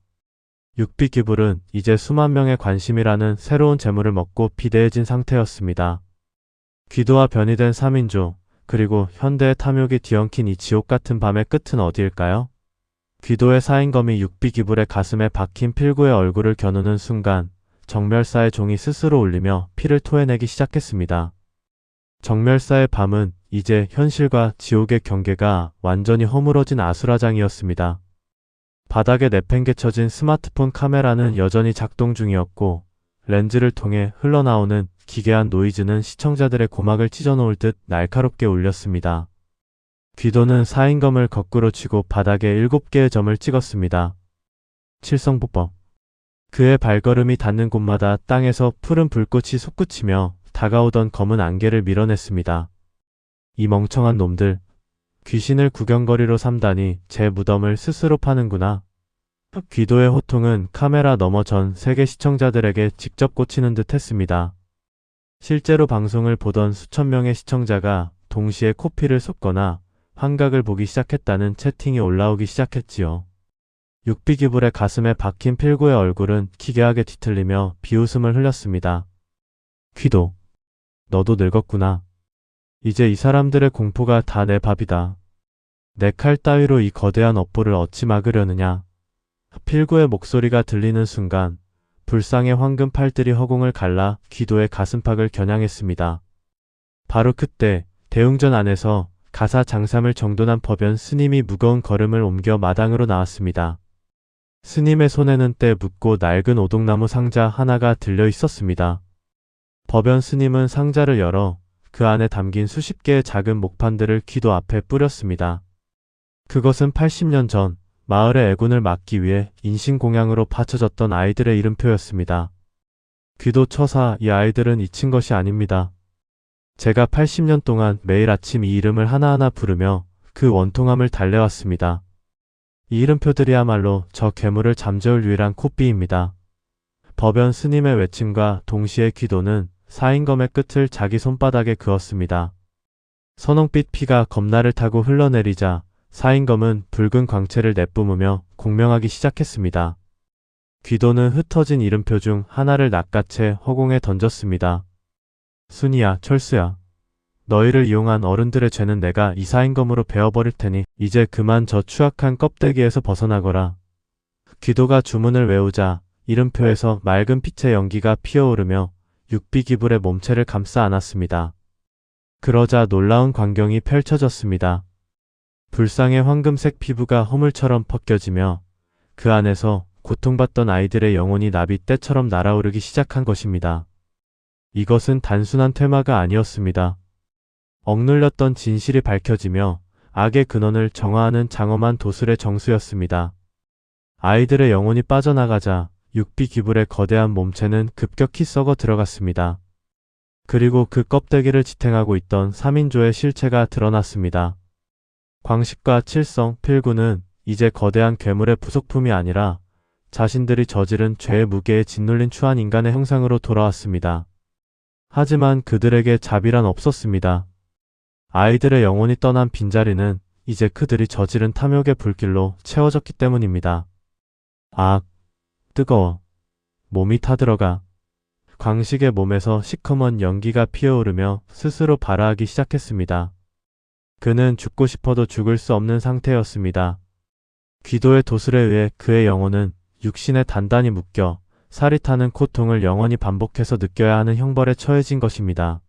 육비귀불은 이제 수만 명의 관심이라는 새로운 재물을 먹고 비대해진 상태였습니다. 귀도와 변이된 3인조, 그리고 현대의 탐욕이 뒤엉킨 이 지옥 같은 밤의 끝은 어디일까요? 귀도의 사인검이 육비귀불의 가슴에 박힌 필구의 얼굴을 겨누는 순간 정멸사의 종이 스스로 울리며 피를 토해내기 시작했습니다. 정멸사의 밤은 이제 현실과 지옥의 경계가 완전히 허물어진 아수라장이었습니다. 바닥에 내팽개쳐진 스마트폰 카메라는 여전히 작동 중이었고 렌즈를 통해 흘러나오는 기괴한 노이즈는 시청자들의 고막을 찢어놓을 듯 날카롭게 울렸습니다. 귀도는 사인검을 거꾸로 쥐고 바닥에 7개의 점을 찍었습니다. 칠성보법. 그의 발걸음이 닿는 곳마다 땅에서 푸른 불꽃이 솟구치며 다가오던 검은 안개를 밀어냈습니다. 이 멍청한 놈들. 귀신을 구경거리로 삼다니 제 무덤을 스스로 파는구나. 귀도의 호통은 카메라 너머 전 세계 시청자들에게 직접 꽂히는 듯 했습니다. 실제로 방송을 보던 수천 명의 시청자가 동시에 코피를 쏟거나 환각을 보기 시작했다는 채팅이 올라오기 시작했지요. 육비귀불의 가슴에 박힌 필구의 얼굴은 기괴하게 뒤틀리며 비웃음을 흘렸습니다. 귀도. 너도 늙었구나. 이제 이 사람들의 공포가 다 내 밥이다. 내 칼 따위로 이 거대한 업보를 어찌 막으려느냐. 필구의 목소리가 들리는 순간 불상의 황금 팔들이 허공을 갈라 귀도의 가슴팍을 겨냥했습니다. 바로 그때 대웅전 안에서 가사 장삼을 정돈한 법연 스님이 무거운 걸음을 옮겨 마당으로 나왔습니다. 스님의 손에는 때 묻고 낡은 오동나무 상자 하나가 들려 있었습니다. 법연 스님은 상자를 열어 그 안에 담긴 수십 개의 작은 목판들을 귀도 앞에 뿌렸습니다. 그것은 80년 전 마을의 애군을 막기 위해 인신공양으로 바쳐졌던 아이들의 이름표였습니다. 귀도 처사, 이 아이들은 잊힌 것이 아닙니다. 제가 80년 동안 매일 아침 이 이름을 하나하나 부르며 그 원통함을 달래왔습니다. 이 이름표들이야말로 저 괴물을 잠재울 유일한 코비입니다. 법연 스님의 외침과 동시에 귀도는 사인검의 끝을 자기 손바닥에 그었습니다. 선홍빛 피가 검나를 타고 흘러내리자 사인검은 붉은 광채를 내뿜으며 공명하기 시작했습니다. 귀도는 흩어진 이름표 중 하나를 낚아채 허공에 던졌습니다. 순이야, 철수야. 너희를 이용한 어른들의 죄는 내가 이 사인검으로 베어버릴 테니 이제 그만 저 추악한 껍데기에서 벗어나거라. 귀도가 주문을 외우자 이름표에서 맑은 빛의 연기가 피어오르며 육비기불의 몸체를 감싸 안았습니다. 그러자 놀라운 광경이 펼쳐졌습니다. 불상의 황금색 피부가 허물처럼 벗겨지며 그 안에서 고통받던 아이들의 영혼이 나비떼처럼 날아오르기 시작한 것입니다. 이것은 단순한 퇴마가 아니었습니다. 억눌렸던 진실이 밝혀지며 악의 근원을 정화하는 장엄한 도술의 정수였습니다. 아이들의 영혼이 빠져나가자 육비기불의 거대한 몸체는 급격히 썩어 들어갔습니다. 그리고 그 껍데기를 지탱하고 있던 3인조의 실체가 드러났습니다. 광식과 칠성, 필구는 이제 거대한 괴물의 부속품이 아니라 자신들이 저지른 죄의 무게에 짓눌린 추한 인간의 형상으로 돌아왔습니다. 하지만 그들에게 자비란 없었습니다. 아이들의 영혼이 떠난 빈자리는 이제 그들이 저지른 탐욕의 불길로 채워졌기 때문입니다. 뜨거워. 몸이 타들어가. 광식의 몸에서 시커먼 연기가 피어오르며 스스로 발화하기 시작했습니다. 그는 죽고 싶어도 죽을 수 없는 상태였습니다. 귀도의 도술에 의해 그의 영혼은 육신에 단단히 묶여 살이 타는 고통을 영원히 반복해서 느껴야 하는 형벌에 처해진 것입니다.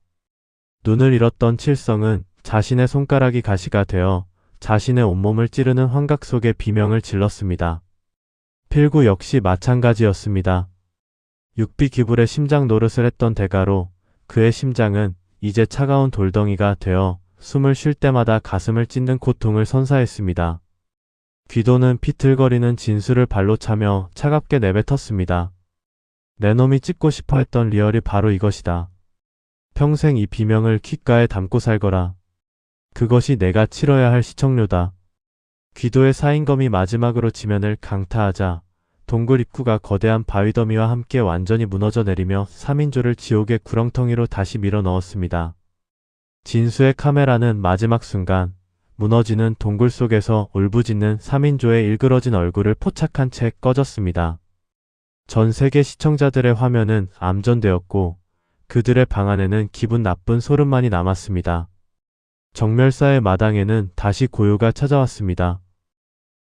눈을 잃었던 칠성은 자신의 손가락이 가시가 되어 자신의 온몸을 찌르는 환각 속에 비명을 질렀습니다. 필구 역시 마찬가지였습니다. 육비기불의 심장 노릇을 했던 대가로 그의 심장은 이제 차가운 돌덩이가 되어 숨을 쉴 때마다 가슴을 찢는 고통을 선사했습니다. 귀도는 비틀거리는 진수를 발로 차며 차갑게 내뱉었습니다. 내 놈이 찢고 싶어 했던 리얼이 바로 이것이다. 평생 이 비명을 귓가에 담고 살거라. 그것이 내가 치러야 할 시청료다. 귀도의 사인검이 마지막으로 지면을 강타하자 동굴 입구가 거대한 바위더미와 함께 완전히 무너져 내리며 3인조를 지옥의 구렁텅이로 다시 밀어 넣었습니다. 진수의 카메라는 마지막 순간 무너지는 동굴 속에서 울부짖는 3인조의 일그러진 얼굴을 포착한 채 꺼졌습니다. 전 세계 시청자들의 화면은 암전되었고 그들의 방 안에는 기분 나쁜 소름만이 남았습니다. 정멸사의 마당에는 다시 고요가 찾아왔습니다.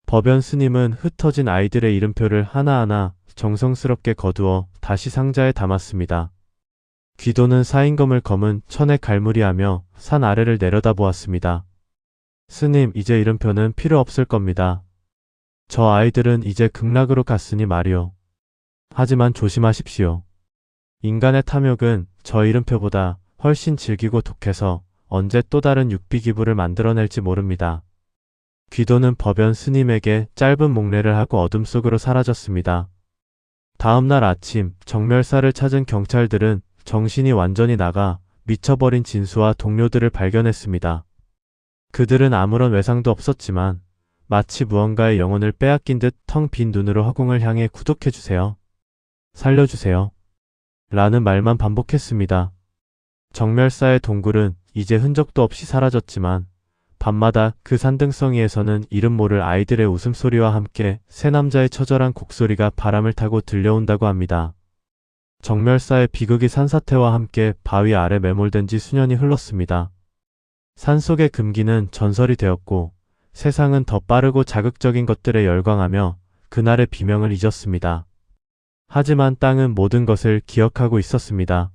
법연 스님은 흩어진 아이들의 이름표를 하나하나 정성스럽게 거두어 다시 상자에 담았습니다. 귀도는 사인검을 검은 천에 갈무리하며 산 아래를 내려다보았습니다. 스님, 이제 이름표는 필요 없을 겁니다. 저 아이들은 이제 극락으로 갔으니 말이오. 하지만 조심하십시오. 인간의 탐욕은 저 이름표보다 훨씬 질기고 독해서 언제 또 다른 육비기불을 만들어낼지 모릅니다. 귀도는 법연 스님에게 짧은 몽례를 하고 어둠 속으로 사라졌습니다. 다음날 아침 정멸사를 찾은 경찰들은 정신이 완전히 나가 미쳐버린 진수와 동료들을 발견했습니다. 그들은 아무런 외상도 없었지만 마치 무언가의 영혼을 빼앗긴 듯 텅 빈 눈으로 허공을 향해 구독해주세요. 살려주세요. 라는 말만 반복했습니다. 정멸사의 동굴은 이제 흔적도 없이 사라졌지만 밤마다 그 산등성이에서는 이름 모를 아이들의 웃음소리와 함께 새 남자의 처절한 곡소리가 바람을 타고 들려온다고 합니다. 정멸사의 비극이 산사태와 함께 바위 아래 매몰된 지 수년이 흘렀습니다. 산속의 금기는 전설이 되었고 세상은 더 빠르고 자극적인 것들에 열광하며 그날의 비명을 잊었습니다. 하지만 땅은 모든 것을 기억하고 있었습니다.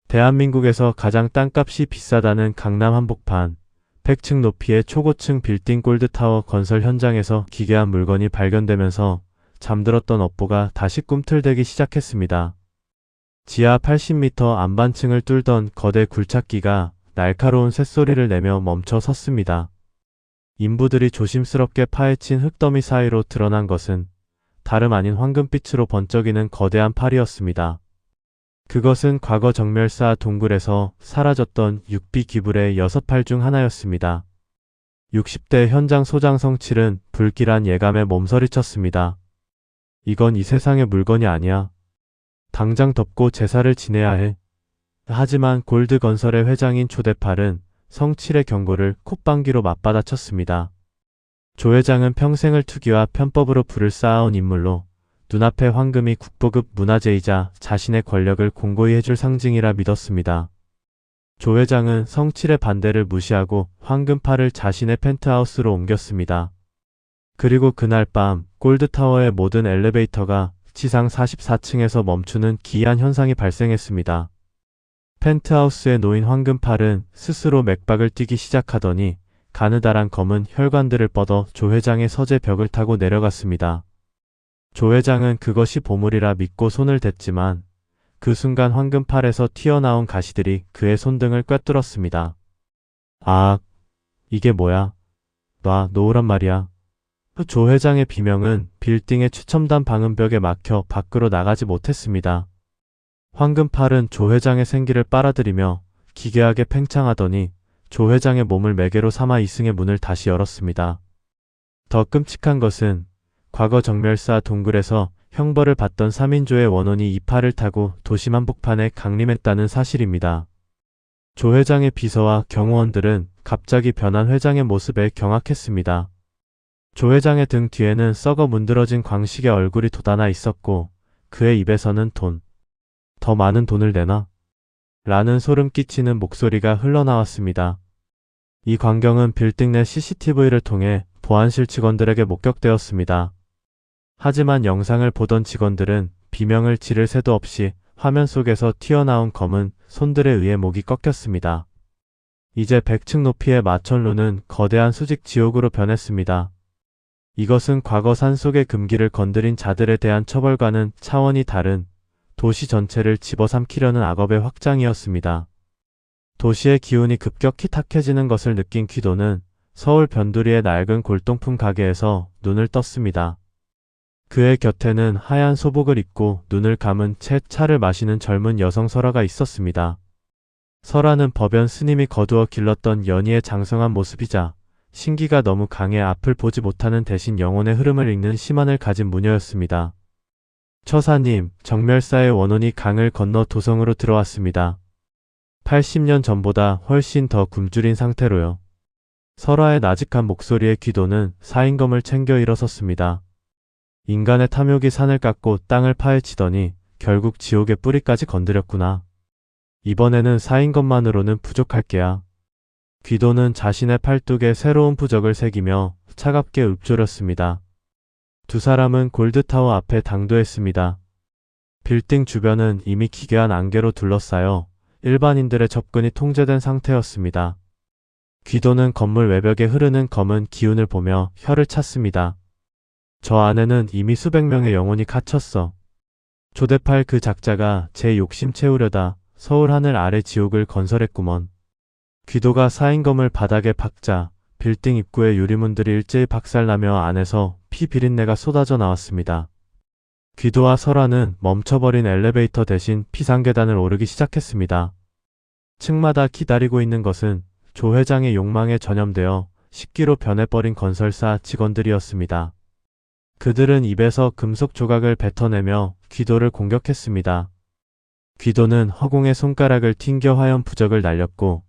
대한민국에서 가장 땅값이 비싸다는 강남 한복판 100층 높이의 초고층 빌딩 골드타워 건설 현장에서 기괴한 물건이 발견되면서 잠들었던 업보가 다시 꿈틀대기 시작했습니다. 지하 80m 안반층을 뚫던 거대 굴착기가 날카로운 쇳소리를 내며 멈춰 섰습니다. 인부들이 조심스럽게 파헤친 흙더미 사이로 드러난 것은 다름 아닌 황금빛으로 번쩍이는 거대한 팔이었습니다. 그것은 과거 정멸사 동굴에서 사라졌던 육비 귀불의 6팔 중 하나였습니다. 60대 현장 소장 성칠은 불길한 예감에 몸서리쳤습니다. 이건 이 세상의 물건이 아니야. 당장 덮고 제사를 지내야 해. 하지만 골드건설의 회장인 조대팔은 성칠의 경고를 콧방귀로 맞받아쳤습니다. 조 회장은 평생을 투기와 편법으로 부를 쌓아온 인물로 눈앞의 황금이 국보급 문화재이자 자신의 권력을 공고히 해줄 상징이라 믿었습니다. 조 회장은 성칠의 반대를 무시하고 황금팔을 자신의 펜트하우스로 옮겼습니다. 그리고 그날 밤 골드타워의 모든 엘리베이터가 지상 44층에서 멈추는 기이한 현상이 발생했습니다. 펜트하우스에 놓인 황금팔은 스스로 맥박을 뛰기 시작하더니 가느다란 검은 혈관들을 뻗어 조 회장의 서재 벽을 타고 내려갔습니다. 조 회장은 그것이 보물이라 믿고 손을 댔지만 그 순간 황금팔에서 튀어나온 가시들이 그의 손등을 꿰뚫었습니다. 아, 이게 뭐야? 놓으란 말이야. 조 회장의 비명은 빌딩의 최첨단 방음벽에 막혀 밖으로 나가지 못했습니다. 황금팔은 조 회장의 생기를 빨아들이며 기괴하게 팽창하더니 조 회장의 몸을 매개로 삼아 이승의 문을 다시 열었습니다. 더 끔찍한 것은 과거 정멸사 동굴에서 형벌을 받던 3인조의 원혼이 이 팔을 타고 도심 한복판에 강림했다는 사실입니다. 조 회장의 비서와 경호원들은 갑자기 변한 회장의 모습에 경악했습니다. 조 회장의 등 뒤에는 썩어 문드러진 광식의 얼굴이 돋아나 있었고 그의 입에서는 더 많은 돈을 내놔 라는 소름 끼치는 목소리가 흘러나왔습니다. 이 광경은 빌딩 내 CCTV를 통해 보안실 직원들에게 목격되었습니다. 하지만 영상을 보던 직원들은 비명을 지를 새도 없이 화면 속에서 튀어나온 검은 손들에 의해 목이 꺾였습니다. 이제 100층 높이의 마천루는 거대한 수직 지옥으로 변했습니다. 이것은 과거 산속의 금기를 건드린 자들에 대한 처벌과는 차원이 다른 도시 전체를 집어삼키려는 악업의 확장이었습니다. 도시의 기운이 급격히 탁해지는 것을 느낀 귀도는 서울 변두리의 낡은 골동품 가게에서 눈을 떴습니다. 그의 곁에는 하얀 소복을 입고 눈을 감은 채 차를 마시는 젊은 여성 설아가 있었습니다. 설아는 법연 스님이 거두어 길렀던 연희의 장성한 모습이자 신기가 너무 강해 앞을 보지 못하는 대신 영혼의 흐름을 읽는 심안을 가진 무녀였습니다. 처사님, 정멸사의 원혼이 강을 건너 도성으로 들어왔습니다. 80년 전보다 훨씬 더 굶주린 상태로요. 설아의 나직한 목소리에 귀도는 사인검을 챙겨 일어섰습니다. 인간의 탐욕이 산을 깎고 땅을 파헤치더니 결국 지옥의 뿌리까지 건드렸구나. 이번에는 사인검만으로는 부족할 게야. 귀도는 자신의 팔뚝에 새로운 부적을 새기며 차갑게 읊조렸습니다. 두 사람은 골드타워 앞에 당도했습니다. 빌딩 주변은 이미 기괴한 안개로 둘러싸여 일반인들의 접근이 통제된 상태였습니다. 귀도는 건물 외벽에 흐르는 검은 기운을 보며 혀를 찼습니다. 저 안에는 이미 수백 명의 영혼이 갇혔어. 조대팔 그 작자가 제 욕심 채우려다 서울 하늘 아래 지옥을 건설했구먼. 귀도가 사인검을 바닥에 박자 빌딩 입구의 유리문들이 일제히 박살나며 안에서 피 비린내가 쏟아져 나왔습니다. 귀도와 설아는 멈춰버린 엘리베이터 대신 피상계단을 오르기 시작했습니다. 층마다 기다리고 있는 것은 조 회장의 욕망에 전염되어 식기로 변해버린 건설사 직원들이었습니다. 그들은 입에서 금속 조각을 뱉어내며 귀도를 공격했습니다. 귀도는 허공에 손가락을 튕겨 화염 부적을 날렸고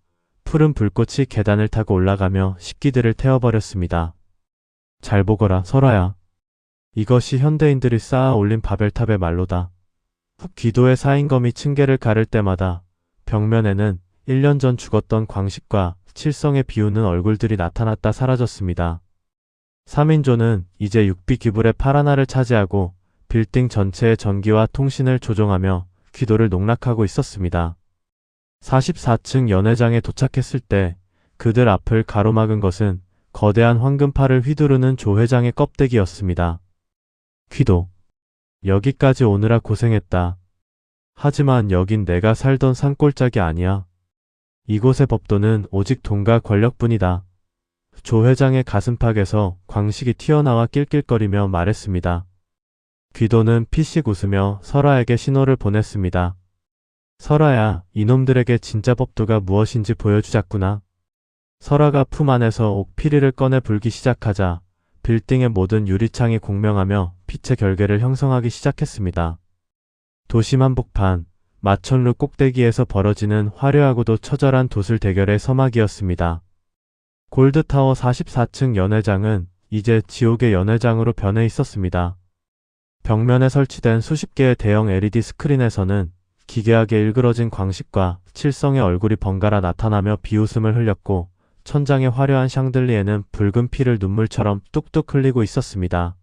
푸른 불꽃이 계단을 타고 올라가며 식기들을 태워버렸습니다. 잘 보거라, 설아야. 이것이 현대인들이 쌓아 올린 바벨탑의 말로다. 귀도의 사인검이 층계를 가를 때마다 벽면에는 1년 전 죽었던 광식과 칠성의 비우는 얼굴들이 나타났다 사라졌습니다. 3인조는 이제 6비 기블의 파라나를 차지하고 빌딩 전체의 전기와 통신을 조종하며 귀도를 농락하고 있었습니다. 44층 연회장에 도착했을 때 그들 앞을 가로막은 것은 거대한 황금팔을 휘두르는 조 회장의 껍데기였습니다. 귀도, 여기까지 오느라 고생했다. 하지만 여긴 내가 살던 산골짜기 아니야. 이곳의 법도는 오직 돈과 권력뿐이다. 조 회장의 가슴팍에서 광식이 튀어나와 낄낄거리며 말했습니다. 귀도는 피식 웃으며 설아에게 신호를 보냈습니다. 설아야, 이놈들에게 진짜 법도가 무엇인지 보여주자꾸나. 설아가 품 안에서 옥피리를 꺼내 불기 시작하자 빌딩의 모든 유리창이 공명하며 빛의 결계를 형성하기 시작했습니다. 도심 한복판, 마천루 꼭대기에서 벌어지는 화려하고도 처절한 도술 대결의 서막이었습니다. 골드타워 44층 연회장은 이제 지옥의 연회장으로 변해 있었습니다. 벽면에 설치된 수십 개의 대형 LED 스크린에서는 기괴하게 일그러진 광식과 칠성의 얼굴이 번갈아 나타나며 비웃음을 흘렸고 천장의 화려한 샹들리에는 붉은 피를 눈물처럼 뚝뚝 흘리고 있었습니다.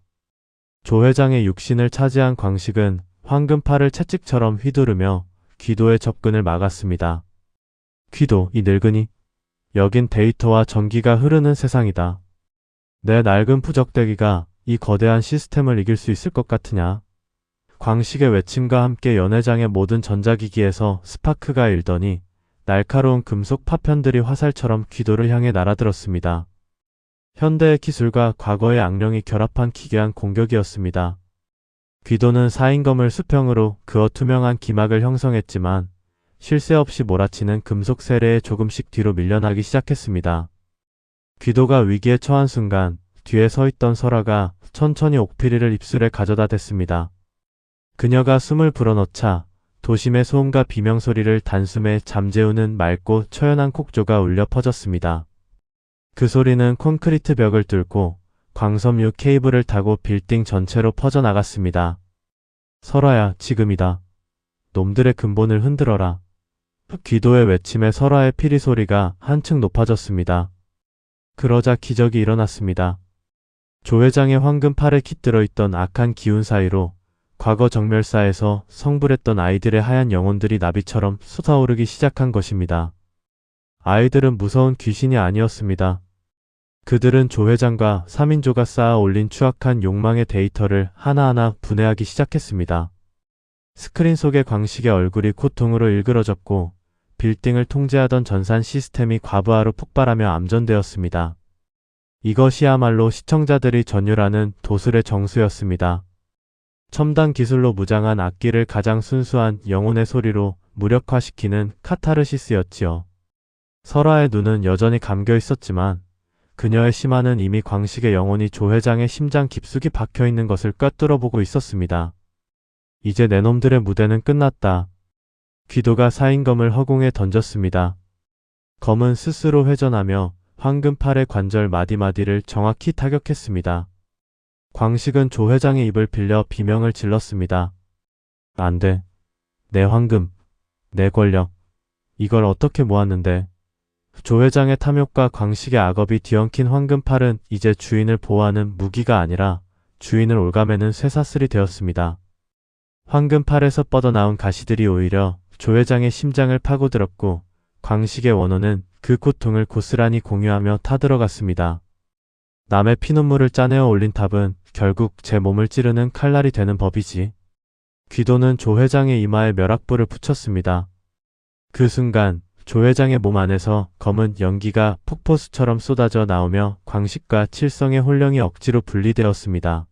조 회장의 육신을 차지한 광식은 황금팔을 채찍처럼 휘두르며 귀도의 접근을 막았습니다. 귀도, 이 늙은이. 여긴 데이터와 전기가 흐르는 세상이다. 내 낡은 부적대기가 이 거대한 시스템을 이길 수 있을 것 같으냐? 광식의 외침과 함께 연회장의 모든 전자기기에서 스파크가 일더니 날카로운 금속 파편들이 화살처럼 귀도를 향해 날아들었습니다. 현대의 기술과 과거의 악령이 결합한 기괴한 공격이었습니다. 귀도는 사인검을 수평으로 그어 투명한 기막을 형성했지만 쉴 새 없이 몰아치는 금속 세례에 조금씩 뒤로 밀려나기 시작했습니다. 귀도가 위기에 처한 순간 뒤에 서 있던 설아가 천천히 옥피리를 입술에 가져다 댔습니다. 그녀가 숨을 불어넣자 도심의 소음과 비명소리를 단숨에 잠재우는 맑고 처연한 콕조가 울려 퍼졌습니다. 그 소리는 콘크리트 벽을 뚫고 광섬유 케이블을 타고 빌딩 전체로 퍼져나갔습니다. 설아야, 지금이다. 놈들의 근본을 흔들어라. 귀도의 외침에 설아의 피리 소리가 한층 높아졌습니다. 그러자 기적이 일어났습니다. 조 회장의 황금팔에 깃들어 있던 악한 기운 사이로 과거 정멸사에서 성불했던 아이들의 하얀 영혼들이 나비처럼 솟아오르기 시작한 것입니다. 아이들은 무서운 귀신이 아니었습니다. 그들은 조 회장과 3인조가 쌓아 올린 추악한 욕망의 데이터를 하나하나 분해하기 시작했습니다. 스크린 속의 광식의 얼굴이 고통으로 일그러졌고 빌딩을 통제하던 전산 시스템이 과부하로 폭발하며 암전되었습니다. 이것이야말로 시청자들이 전율하는 도술의 정수였습니다. 첨단 기술로 무장한 악기를 가장 순수한 영혼의 소리로 무력화시키는 카타르시스였지요. 설아의 눈은 여전히 감겨 있었지만 그녀의 심화는 이미 광식의 영혼이 조 회장의 심장 깊숙이 박혀있는 것을 꿰뚫어보고 있었습니다. 이제 내 놈들의 무대는 끝났다. 귀도가 사인검을 허공에 던졌습니다. 검은 스스로 회전하며 황금팔의 관절 마디마디를 정확히 타격했습니다. 광식은 조 회장의 입을 빌려 비명을 질렀습니다. 안 돼. 내 황금, 내 권력, 이걸 어떻게 모았는데. 조 회장의 탐욕과 광식의 악업이 뒤엉킨 황금팔은 이제 주인을 보호하는 무기가 아니라 주인을 올가매는 쇠사슬이 되었습니다. 황금팔에서 뻗어나온 가시들이 오히려 조 회장의 심장을 파고들었고 광식의 원호는 그 고통을 고스란히 공유하며 타들어갔습니다. 남의 피눈물을 짜내어 올린 탑은 결국 제 몸을 찌르는 칼날이 되는 법이지. 귀도는 조 회장의 이마에 멸악불을 붙였습니다. 그 순간 조 회장의 몸 안에서 검은 연기가 폭포수처럼 쏟아져 나오며 광식과 칠성의 혼령이 억지로 분리되었습니다.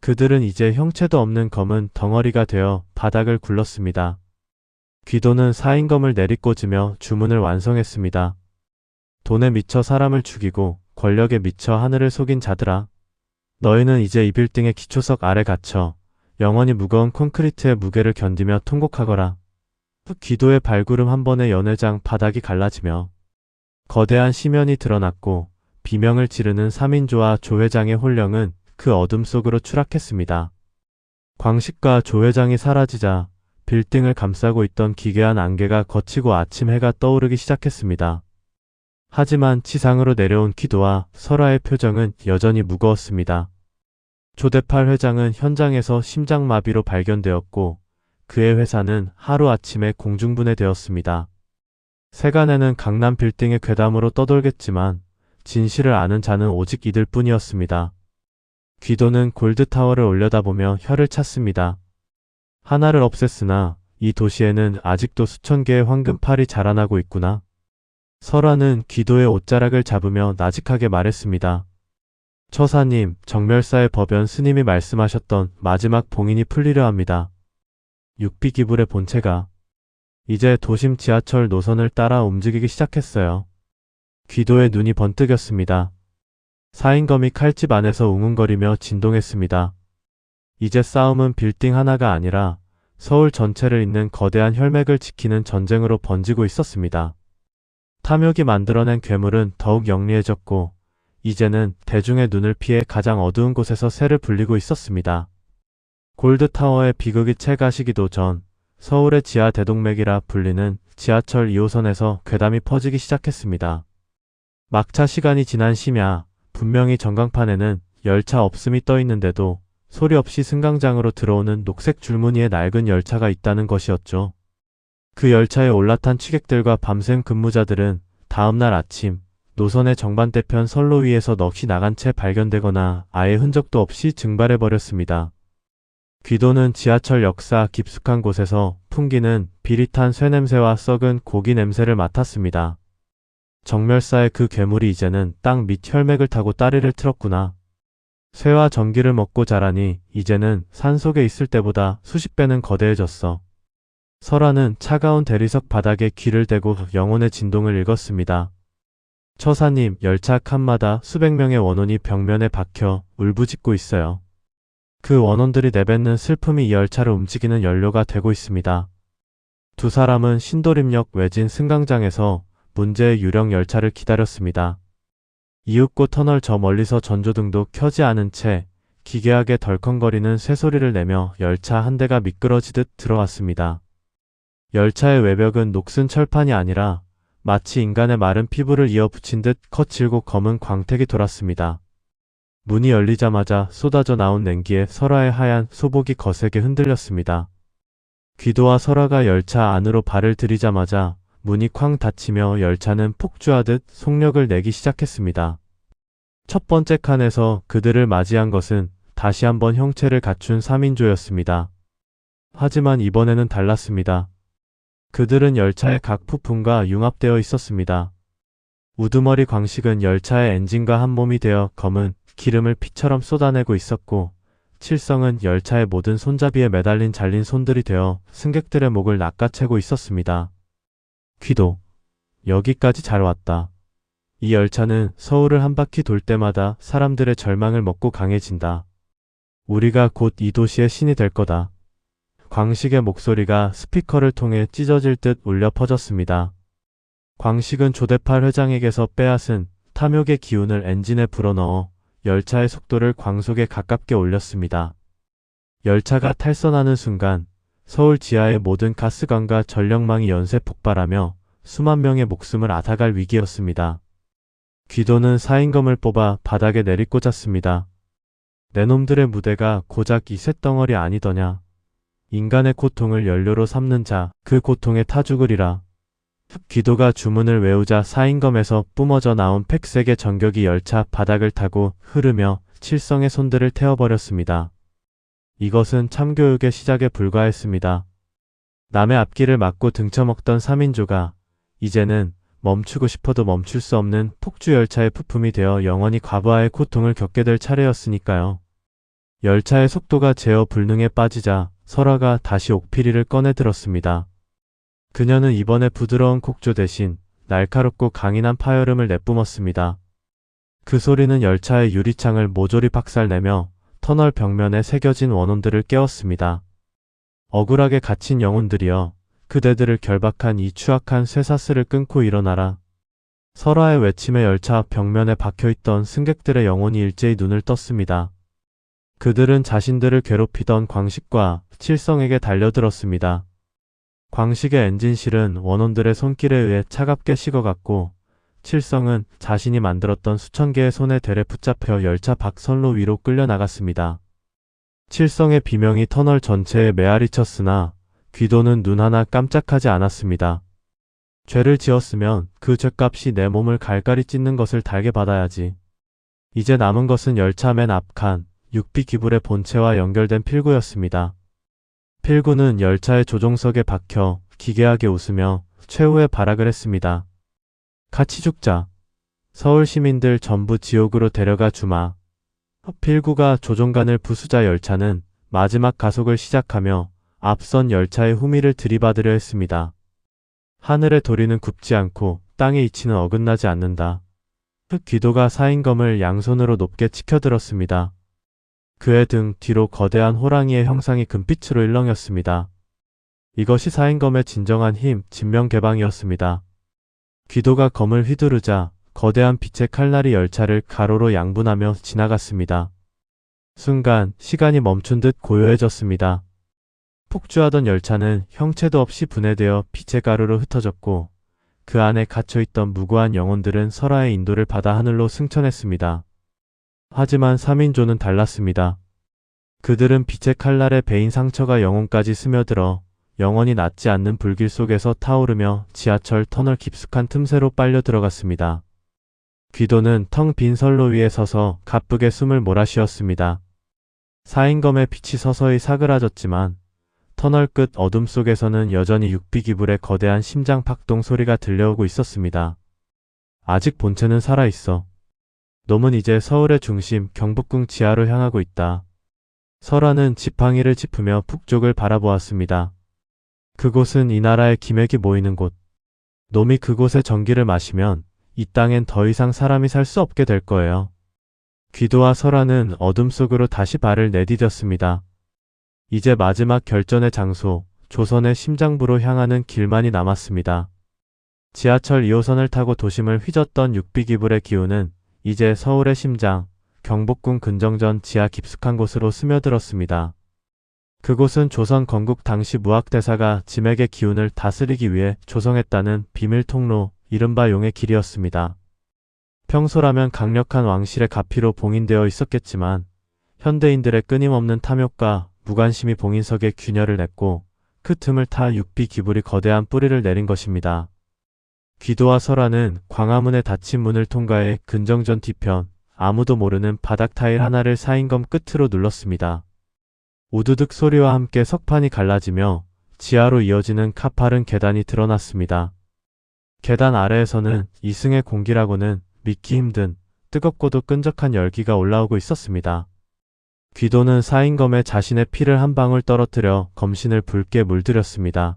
그들은 이제 형체도 없는 검은 덩어리가 되어 바닥을 굴렀습니다. 귀도는 사인검을 내리꽂으며 주문을 완성했습니다. 돈에 미쳐 사람을 죽이고 권력에 미쳐 하늘을 속인 자들아. 너희는 이제 이 빌딩의 기초석 아래 갇혀 영원히 무거운 콘크리트의 무게를 견디며 통곡하거라. 귀도의 발구름 한 번에 연회장 바닥이 갈라지며 거대한 시면이 드러났고 비명을 지르는 3인조와 조 회장의 혼령은 그 어둠 속으로 추락했습니다. 광식과 조 회장이 사라지자 빌딩을 감싸고 있던 기괴한 안개가 걷히고 아침 해가 떠오르기 시작했습니다. 하지만 지상으로 내려온 기도와 설아의 표정은 여전히 무거웠습니다. 조대팔 회장은 현장에서 심장마비로 발견되었고 그의 회사는 하루아침에 공중분해되었습니다. 세간에는 강남 빌딩의 괴담으로 떠돌겠지만 진실을 아는 자는 오직 이들 뿐이었습니다. 귀도는 골드타워를 올려다보며 혀를 찼습니다. 하나를 없앴으나 이 도시에는 아직도 수천 개의 황금팔이 자라나고 있구나. 설아는 귀도의 옷자락을 잡으며 나직하게 말했습니다. 처사님, 정멸사의 법연 스님이 말씀하셨던 마지막 봉인이 풀리려 합니다. 육비기불의 본체가 이제 도심 지하철 노선을 따라 움직이기 시작했어요. 귀도의 눈이 번뜩였습니다. 사인검이 칼집 안에서 웅웅거리며 진동했습니다. 이제 싸움은 빌딩 하나가 아니라 서울 전체를 잇는 거대한 혈맥을 지키는 전쟁으로 번지고 있었습니다. 탐욕이 만들어낸 괴물은 더욱 영리해졌고 이제는 대중의 눈을 피해 가장 어두운 곳에서 새를 불리고 있었습니다. 골드타워의 비극이 채 가시기도 전 서울의 지하 대동맥이라 불리는 지하철 2호선에서 괴담이 퍼지기 시작했습니다. 막차 시간이 지난 심야 분명히 전광판에는 열차 없음이 떠 있는데도 소리 없이 승강장으로 들어오는 녹색 줄무늬의 낡은 열차가 있다는 것이었죠. 그 열차에 올라탄 취객들과 밤샘 근무자들은 다음날 아침 노선의 정반대편 선로 위에서 넋이 나간 채 발견되거나 아예 흔적도 없이 증발해버렸습니다. 귀도는 지하철 역사 깊숙한 곳에서 풍기는 비릿한 쇠냄새와 썩은 고기 냄새를 맡았습니다. 정멸사의 그 괴물이 이제는 땅 밑 혈맥을 타고 다리를 틀었구나. 쇠와 전기를 먹고 자라니 이제는 산속에 있을 때보다 수십 배는 거대해졌어. 설아는 차가운 대리석 바닥에 귀를 대고 영혼의 진동을 읽었습니다. 처사님, 열차 칸마다 수백 명의 원혼이 벽면에 박혀 울부짖고 있어요. 그 원혼들이 내뱉는 슬픔이 이 열차를 움직이는 연료가 되고 있습니다. 두 사람은 신도림역 외진 승강장에서 문제의 유령 열차를 기다렸습니다. 이윽고 터널 저 멀리서 전조등도 켜지 않은 채 기괴하게 덜컹거리는 쇠소리를 내며 열차 한 대가 미끄러지듯 들어왔습니다. 열차의 외벽은 녹슨 철판이 아니라 마치 인간의 마른 피부를 이어 붙인 듯 거칠고 검은 광택이 돌았습니다. 문이 열리자마자 쏟아져 나온 냉기에 설아의 하얀 소복이 거세게 흔들렸습니다. 귀도와 설아가 열차 안으로 발을 들이자마자 문이 쾅 닫히며 열차는 폭주하듯 속력을 내기 시작했습니다. 첫 번째 칸에서 그들을 맞이한 것은 다시 한번 형체를 갖춘 3인조였습니다. 하지만 이번에는 달랐습니다. 그들은 열차의 각 부품과 융합되어 있었습니다. 우두머리 광식은 열차의 엔진과 한 몸이 되어 검은 기름을 피처럼 쏟아내고 있었고 칠성은 열차의 모든 손잡이에 매달린 잘린 손들이 되어 승객들의 목을 낚아채고 있었습니다. 귀도, 여기까지 잘 왔다. 이 열차는 서울을 한 바퀴 돌 때마다 사람들의 절망을 먹고 강해진다. 우리가 곧 이 도시의 신이 될 거다. 광식의 목소리가 스피커를 통해 찢어질 듯 울려 퍼졌습니다. 광식은 조대팔 회장에게서 빼앗은 탐욕의 기운을 엔진에 불어넣어 열차의 속도를 광속에 가깝게 올렸습니다. 열차가 탈선하는 순간 서울 지하의 모든 가스관과 전력망이 연쇄 폭발하며 수만 명의 목숨을 앗아갈 위기였습니다. 귀도는 사인검을 뽑아 바닥에 내리꽂았습니다. 내 놈들의 무대가 고작 이 쇳덩어리 아니더냐. 인간의 고통을 연료로 삼는 자, 그 고통에 타 죽으리라. 귀도가 주문을 외우자 사인검에서 뿜어져 나온 백색의 전격이 열차 바닥을 타고 흐르며 칠성의 손들을 태워버렸습니다. 이것은 참교육의 시작에 불과했습니다. 남의 앞길을 막고 등쳐먹던 3인조가 이제는 멈추고 싶어도 멈출 수 없는 폭주 열차의 부품이 되어 영원히 과부하의 고통을 겪게 될 차례였으니까요. 열차의 속도가 제어 불능에 빠지자 설아가 다시 옥피리를 꺼내 들었습니다. 그녀는 이번에 부드러운 곡조 대신 날카롭고 강인한 파열음을 내뿜었습니다. 그 소리는 열차의 유리창을 모조리 박살내며 터널 벽면에 새겨진 원혼들을 깨웠습니다. 억울하게 갇힌 영혼들이여, 그대들을 결박한 이 추악한 쇠사슬을 끊고 일어나라. 설아의 외침에 열차 벽면에 박혀있던 승객들의 영혼이 일제히 눈을 떴습니다. 그들은 자신들을 괴롭히던 광식과 칠성에게 달려들었습니다. 광식의 엔진실은 원원들의 손길에 의해 차갑게 식어갔고, 칠성은 자신이 만들었던 수천 개의 손에 대래 붙잡혀 열차 박선로 위로 끌려 나갔습니다. 칠성의 비명이 터널 전체에 메아리 쳤으나 귀도는 눈 하나 깜짝하지 않았습니다. 죄를 지었으면 그 죄값이 내 몸을 갈갈이 찢는 것을 달게 받아야지. 이제 남은 것은 열차 맨 앞칸, 육비기불의 본체와 연결된 필구였습니다. 필구는 열차의 조종석에 박혀 기괴하게 웃으며 최후의 발악을 했습니다. 같이 죽자. 서울 시민들 전부 지옥으로 데려가 주마. 필구가 조종관을 부수자 열차는 마지막 가속을 시작하며 앞선 열차의 후미를 들이받으려 했습니다. 하늘의 도리는 굽지 않고 땅의 이치는 어긋나지 않는다. 귀도가 사인검을 양손으로 높게 치켜들었습니다. 그의 등 뒤로 거대한 호랑이의 형상이 금빛으로 일렁였습니다. 이것이 사인검의 진정한 힘, 진명개방이었습니다. 귀도가 검을 휘두르자 거대한 빛의 칼날이 열차를 가로로 양분하며 지나갔습니다. 순간 시간이 멈춘 듯 고요해졌습니다. 폭주하던 열차는 형체도 없이 분해되어 빛의 가루로 흩어졌고 그 안에 갇혀있던 무고한 영혼들은 설아의 인도를 받아 하늘로 승천했습니다. 하지만 3인조는 달랐습니다. 그들은 빛의 칼날에 베인 상처가 영혼까지 스며들어 영원히 낫지 않는 불길 속에서 타오르며 지하철 터널 깊숙한 틈새로 빨려 들어갔습니다. 귀도는 텅 빈 선로 위에 서서 가쁘게 숨을 몰아쉬었습니다. 사인검의 빛이 서서히 사그라졌지만 터널 끝 어둠 속에서는 여전히 육비기불의 거대한 심장 박동 소리가 들려오고 있었습니다. 아직 본체는 살아있어. 놈은 이제 서울의 중심 경복궁 지하로 향하고 있다. 설아는 지팡이를 짚으며 북쪽을 바라보았습니다. 그곳은 이 나라의 기맥이 모이는 곳. 놈이 그곳의 전기를 마시면 이 땅엔 더 이상 사람이 살 수 없게 될 거예요. 귀도와 설아는 어둠 속으로 다시 발을 내디뎠습니다. 이제 마지막 결전의 장소, 조선의 심장부로 향하는 길만이 남았습니다. 지하철 2호선을 타고 도심을 휘젓던 육비기불의 기운은 이제 서울의 심장, 경복궁 근정전 지하 깊숙한 곳으로 스며들었습니다. 그곳은 조선 건국 당시 무학대사가 짐에게 기운을 다스리기 위해 조성했다는 비밀 통로, 이른바 용의 길이었습니다. 평소라면 강력한 왕실의 가피로 봉인되어 있었겠지만 현대인들의 끊임없는 탐욕과 무관심이 봉인석에 균열을 냈고 그 틈을 타 육비기불이 거대한 뿌리를 내린 것입니다. 귀도와 설아는 광화문의 닫힌 문을 통과해 근정전 뒤편 아무도 모르는 바닥 타일 하나를 사인검 끝으로 눌렀습니다. 우두둑 소리와 함께 석판이 갈라지며 지하로 이어지는 가파른 계단이 드러났습니다. 계단 아래에서는 이승의 공기라고는 믿기 힘든 뜨겁고도 끈적한 열기가 올라오고 있었습니다. 귀도는 사인검에 자신의 피를 한 방울 떨어뜨려 검신을 붉게 물들였습니다.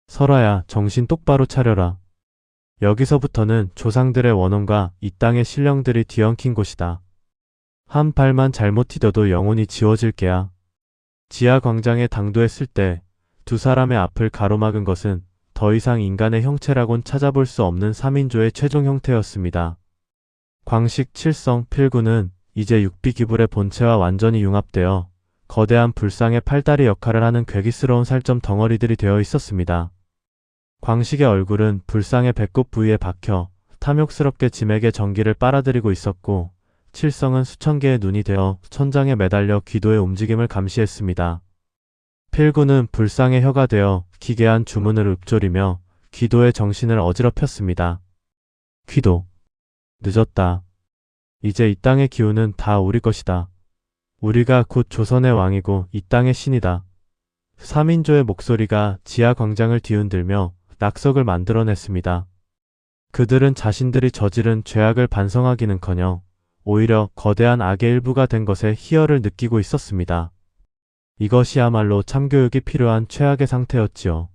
설아야, 정신 똑바로 차려라. 여기서부터는 조상들의 원혼과 이 땅의 신령들이 뒤엉킨 곳이다. 한 발만 잘못 디뎌도 영혼이 지워질 게야. 지하 광장에 당도했을 때 두 사람의 앞을 가로막은 것은 더 이상 인간의 형체라곤 찾아볼 수 없는 3인조의 최종 형태였습니다. 광식, 칠성, 필구는 이제 육비기불의 본체와 완전히 융합되어 거대한 불상의 팔다리 역할을 하는 괴기스러운 살점 덩어리들이 되어 있었습니다. 광식의 얼굴은 불상의 배꼽 부위에 박혀 탐욕스럽게 짐에게 전기를 빨아들이고 있었고 칠성은 수천 개의 눈이 되어 천장에 매달려 귀도의 움직임을 감시했습니다. 필구는 불상의 혀가 되어 기괴한 주문을 읊조리며 귀도의 정신을 어지럽혔습니다. 귀도, 늦었다. 이제 이 땅의 기운은 다 우리 것이다. 우리가 곧 조선의 왕이고 이 땅의 신이다. 3인조의 목소리가 지하 광장을 뒤흔들며 낙석을 만들어냈습니다. 그들은 자신들이 저지른 죄악을 반성하기는커녕 오히려 거대한 악의 일부가 된 것에 희열을 느끼고 있었습니다. 이것이야말로 참교육이 필요한 최악의 상태였지요.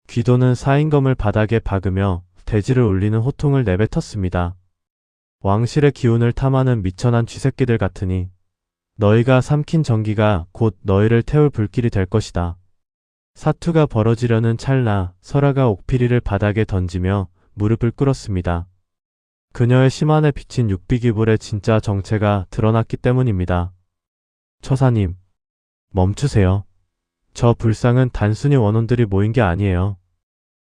귀도는 사인검을 바닥에 박으며 대지를 울리는 호통을 내뱉었습니다. 왕실의 기운을 탐하는 미천한 쥐새끼들 같으니 너희가 삼킨 전기가 곧 너희를 태울 불길이 될 것이다. 사투가 벌어지려는 찰나 설아가 옥피리를 바닥에 던지며 무릎을 꿇었습니다. 그녀의 심 안에 비친 육비기불의 진짜 정체가 드러났기 때문입니다. 처사님, 멈추세요. 저 불상은 단순히 원혼들이 모인 게 아니에요.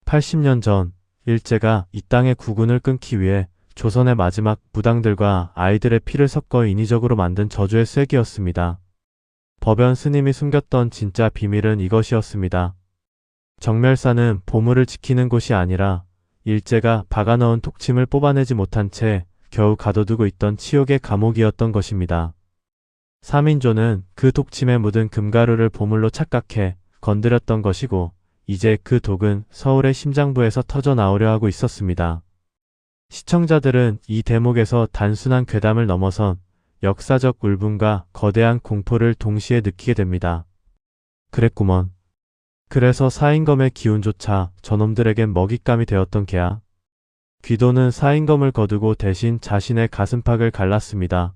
80년 전 일제가 이 땅의 구군을 끊기 위해 조선의 마지막 무당들과 아이들의 피를 섞어 인위적으로 만든 저주의 쐐기였습니다. 법연 스님이 숨겼던 진짜 비밀은 이것이었습니다. 정멸사는 보물을 지키는 곳이 아니라 일제가 박아넣은 독침을 뽑아내지 못한 채 겨우 가둬두고 있던 치욕의 감옥이었던 것입니다. 사민조는 그 독침에 묻은 금가루를 보물로 착각해 건드렸던 것이고 이제 그 독은 서울의 심장부에서 터져 나오려 하고 있었습니다. 시청자들은 이 대목에서 단순한 괴담을 넘어선 역사적 울분과 거대한 공포를 동시에 느끼게 됩니다. 그랬구먼. 그래서 사인검의 기운조차 저놈들에겐 먹잇감이 되었던 게야. 귀도는 사인검을 거두고 대신 자신의 가슴팍을 갈랐습니다.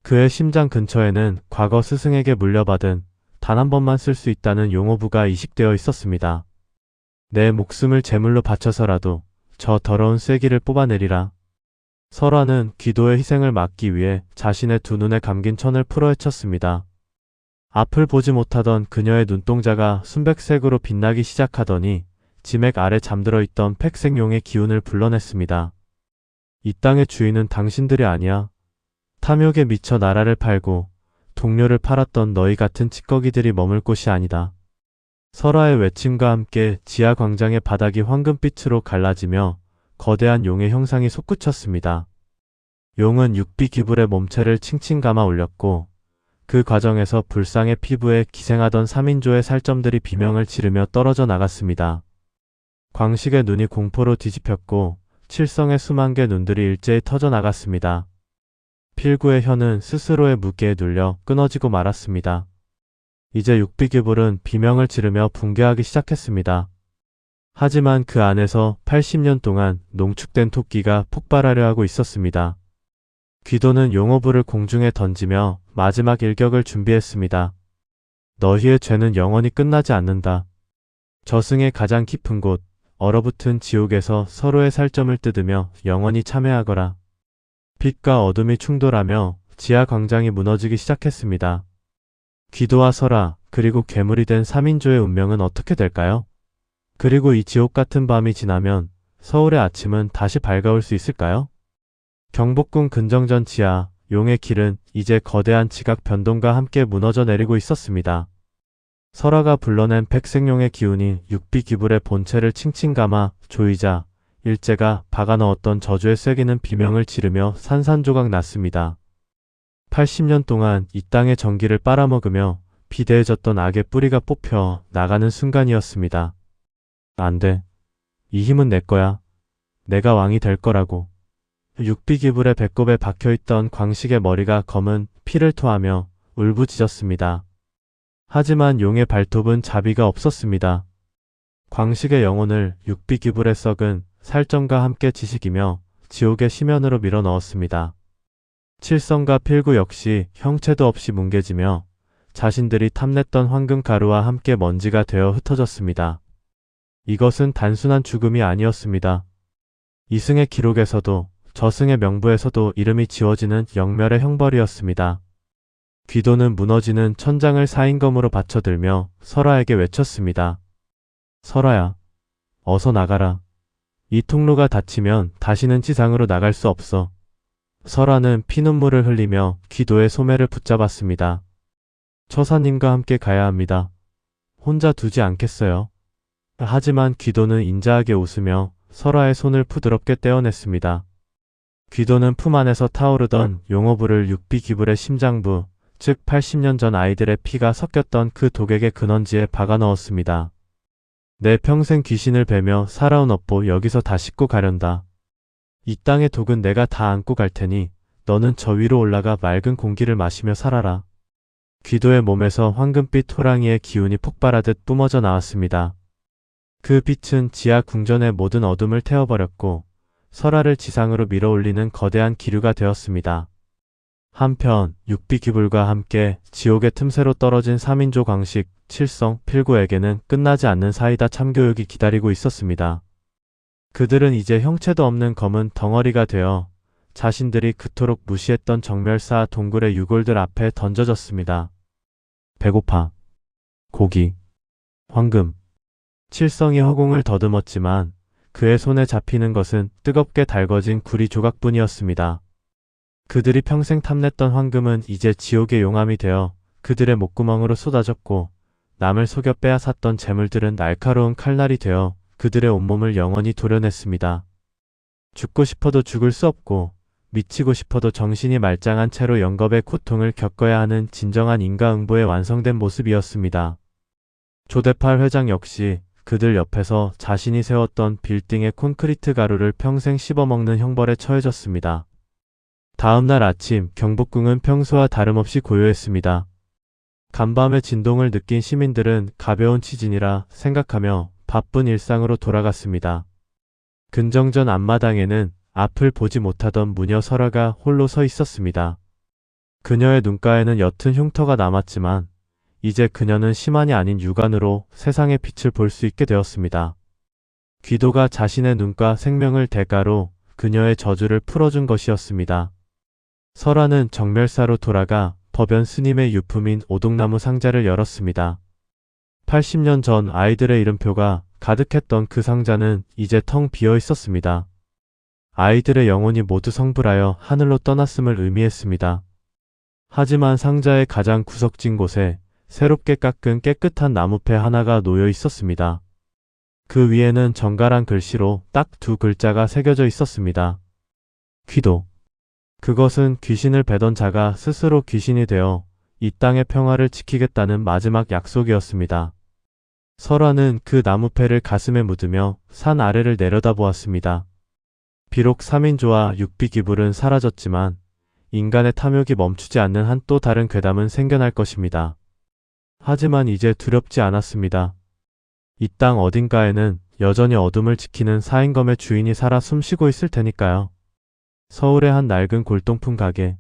그의 심장 근처에는 과거 스승에게 물려받은 단 한 번만 쓸 수 있다는 용어부가 이식되어 있었습니다. 내 목숨을 제물로 바쳐서라도 저 더러운 쐐기를 뽑아내리라. 설화는 귀도의 희생을 막기 위해 자신의 두 눈에 감긴 천을 풀어헤쳤습니다. 앞을 보지 못하던 그녀의 눈동자가 순백색으로 빛나기 시작하더니 지맥 아래 잠들어 있던 백색용의 기운을 불러냈습니다. 이 땅의 주인은 당신들이 아니야. 탐욕에 미쳐 나라를 팔고 동료를 팔았던 너희 같은 찌꺼기들이 머물 곳이 아니다. 설화의 외침과 함께 지하 광장의 바닥이 황금빛으로 갈라지며 거대한 용의 형상이 솟구쳤습니다. 용은 육비 기불의 몸체를 칭칭 감아 올렸고 그 과정에서 불상의 피부에 기생하던 3인조의 살점들이 비명을 지르며 떨어져 나갔습니다. 광식의 눈이 공포로 뒤집혔고 칠성의 수만 개 눈들이 일제히 터져 나갔습니다. 필구의 혀는 스스로의 무게에 눌려 끊어지고 말았습니다. 이제 육비기불은 비명을 지르며 붕괴하기 시작했습니다. 하지만 그 안에서 80년 동안 농축된 토끼가 폭발하려 하고 있었습니다. 귀도는 용어부를 공중에 던지며 마지막 일격을 준비했습니다. 너희의 죄는 영원히 끝나지 않는다. 저승의 가장 깊은 곳, 얼어붙은 지옥에서 서로의 살점을 뜯으며 영원히 참회하거라. 빛과 어둠이 충돌하며 지하 광장이 무너지기 시작했습니다. 귀도와 설화, 그리고 괴물이 된 3인조의 운명은 어떻게 될까요? 그리고 이 지옥 같은 밤이 지나면 서울의 아침은 다시 밝아올 수 있을까요? 경복궁 근정전 지하, 용의 길은 이제 거대한 지각 변동과 함께 무너져 내리고 있었습니다. 설화가 불러낸 백색용의 기운이 육비기불의 본체를 칭칭 감아 조이자 일제가 박아넣었던 저주의 쐐기는 비명을 지르며 산산조각 났습니다. 80년 동안 이 땅의 전기를 빨아먹으며 비대해졌던 악의 뿌리가 뽑혀 나가는 순간이었습니다. 안 돼. 이 힘은 내 거야. 내가 왕이 될 거라고. 육비기불의 배꼽에 박혀있던 광식의 머리가 검은 피를 토하며 울부짖었습니다. 하지만 용의 발톱은 자비가 없었습니다. 광식의 영혼을 육비기불의 썩은 살점과 함께 지식이며 지옥의 심연으로 밀어 넣었습니다. 칠성과 필구 역시 형체도 없이 뭉개지며 자신들이 탐냈던 황금 가루와 함께 먼지가 되어 흩어졌습니다. 이것은 단순한 죽음이 아니었습니다. 이승의 기록에서도 저승의 명부에서도 이름이 지워지는 영멸의 형벌이었습니다. 귀도는 무너지는 천장을 사인검으로 받쳐들며 설화에게 외쳤습니다. 설화야, 어서 나가라. 이 통로가 닫히면 다시는 지상으로 나갈 수 없어. 설화는 피눈물을 흘리며 귀도의 소매를 붙잡았습니다. 처사님과 함께 가야 합니다. 혼자 두지 않겠어요. 하지만 귀도는 인자하게 웃으며 설화의 손을 부드럽게 떼어냈습니다. 귀도는 품 안에서 타오르던 용어부를 육비기불의 심장부, 즉 80년 전 아이들의 피가 섞였던 그 독액의 근원지에 박아 넣었습니다. 내 평생 귀신을 뵈며 살아온 업보 여기서 다 씻고 가련다. 이 땅의 독은 내가 다 안고 갈 테니 너는 저 위로 올라가 맑은 공기를 마시며 살아라. 귀도의 몸에서 황금빛 호랑이의 기운이 폭발하듯 뿜어져 나왔습니다. 그 빛은 지하 궁전의 모든 어둠을 태워버렸고 설화를 지상으로 밀어올리는 거대한 기류가 되었습니다. 한편 육비기불과 함께 지옥의 틈새로 떨어진 3인조 광식, 칠성, 필구에게는 끝나지 않는 사이다 참교육이 기다리고 있었습니다. 그들은 이제 형체도 없는 검은 덩어리가 되어 자신들이 그토록 무시했던 정멸사 동굴의 유골들 앞에 던져졌습니다. 배고파. 고기. 황금. 칠성이 허공을 더듬었지만 그의 손에 잡히는 것은 뜨겁게 달궈진 구리 조각뿐이었습니다. 그들이 평생 탐냈던 황금은 이제 지옥의 용암이 되어 그들의 목구멍으로 쏟아졌고, 남을 속여 빼앗았던 재물들은 날카로운 칼날이 되어 그들의 온몸을 영원히 도려냈습니다. 죽고 싶어도 죽을 수 없고, 미치고 싶어도 정신이 말짱한 채로 영겁의 고통을 겪어야 하는 진정한 인과응보의 완성된 모습이었습니다. 조대팔 회장 역시 그들 옆에서 자신이 세웠던 빌딩의 콘크리트 가루를 평생 씹어먹는 형벌에 처해졌습니다. 다음날 아침 경복궁은 평소와 다름없이 고요했습니다. 간밤의 진동을 느낀 시민들은 가벼운 지진이라 생각하며 바쁜 일상으로 돌아갔습니다. 근정전 앞마당에는 앞을 보지 못하던 무녀 설아가 홀로 서 있었습니다. 그녀의 눈가에는 옅은 흉터가 남았지만 이제 그녀는 심한이 아닌 육안으로 세상의 빛을 볼 수 있게 되었습니다. 귀도가 자신의 눈과 생명을 대가로 그녀의 저주를 풀어준 것이었습니다. 설아는 정멸사로 돌아가 법연 스님의 유품인 오동나무 상자를 열었습니다. 80년 전 아이들의 이름표가 가득했던 그 상자는 이제 텅 비어 있었습니다. 아이들의 영혼이 모두 성불하여 하늘로 떠났음을 의미했습니다. 하지만 상자의 가장 구석진 곳에 새롭게 깎은 깨끗한 나무패 하나가 놓여 있었습니다. 그 위에는 정갈한 글씨로 딱 두 글자가 새겨져 있었습니다. 귀도. 그것은 귀신을 베던 자가 스스로 귀신이 되어 이 땅의 평화를 지키겠다는 마지막 약속이었습니다. 설아는 그 나무패를 가슴에 묻으며 산 아래를 내려다보았습니다. 비록 3인조와 육비기불은 사라졌지만 인간의 탐욕이 멈추지 않는 한 또 다른 괴담은 생겨날 것입니다. 하지만 이제 두렵지 않았습니다. 이 땅 어딘가에는 여전히 어둠을 지키는 사인검의 주인이 살아 숨쉬고 있을 테니까요. 서울의 한 낡은 골동품 가게.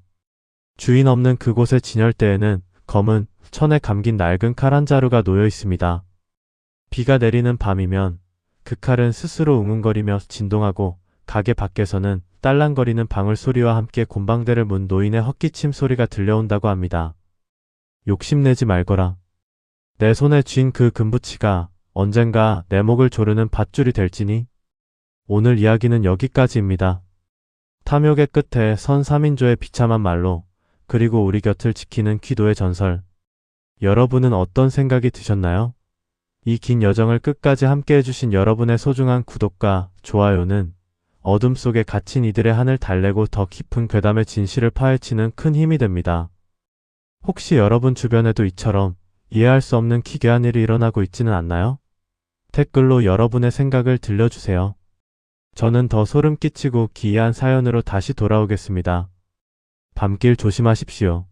주인 없는 그곳의 진열대에는 검은 천에 감긴 낡은 칼 한 자루가 놓여 있습니다. 비가 내리는 밤이면 그 칼은 스스로 웅웅거리며 진동하고, 가게 밖에서는 딸랑거리는 방울소리와 함께 곤방대를 문 노인의 헛기침 소리가 들려온다고 합니다. 욕심내지 말거라. 내 손에 쥔 그 금부치가 언젠가 내 목을 조르는 밧줄이 될지니. 오늘 이야기는 여기까지입니다. 탐욕의 끝에 선 3인조의 비참한 말로, 그리고 우리 곁을 지키는 귀도의 전설. 여러분은 어떤 생각이 드셨나요? 이 긴 여정을 끝까지 함께 해주신 여러분의 소중한 구독과 좋아요는 어둠 속에 갇힌 이들의 한을 달래고 더 깊은 괴담의 진실을 파헤치는 큰 힘이 됩니다. 혹시 여러분 주변에도 이처럼 이해할 수 없는 기괴한 일이 일어나고 있지는 않나요? 댓글로 여러분의 생각을 들려주세요. 저는 더 소름 끼치고 기이한 사연으로 다시 돌아오겠습니다. 밤길 조심하십시오.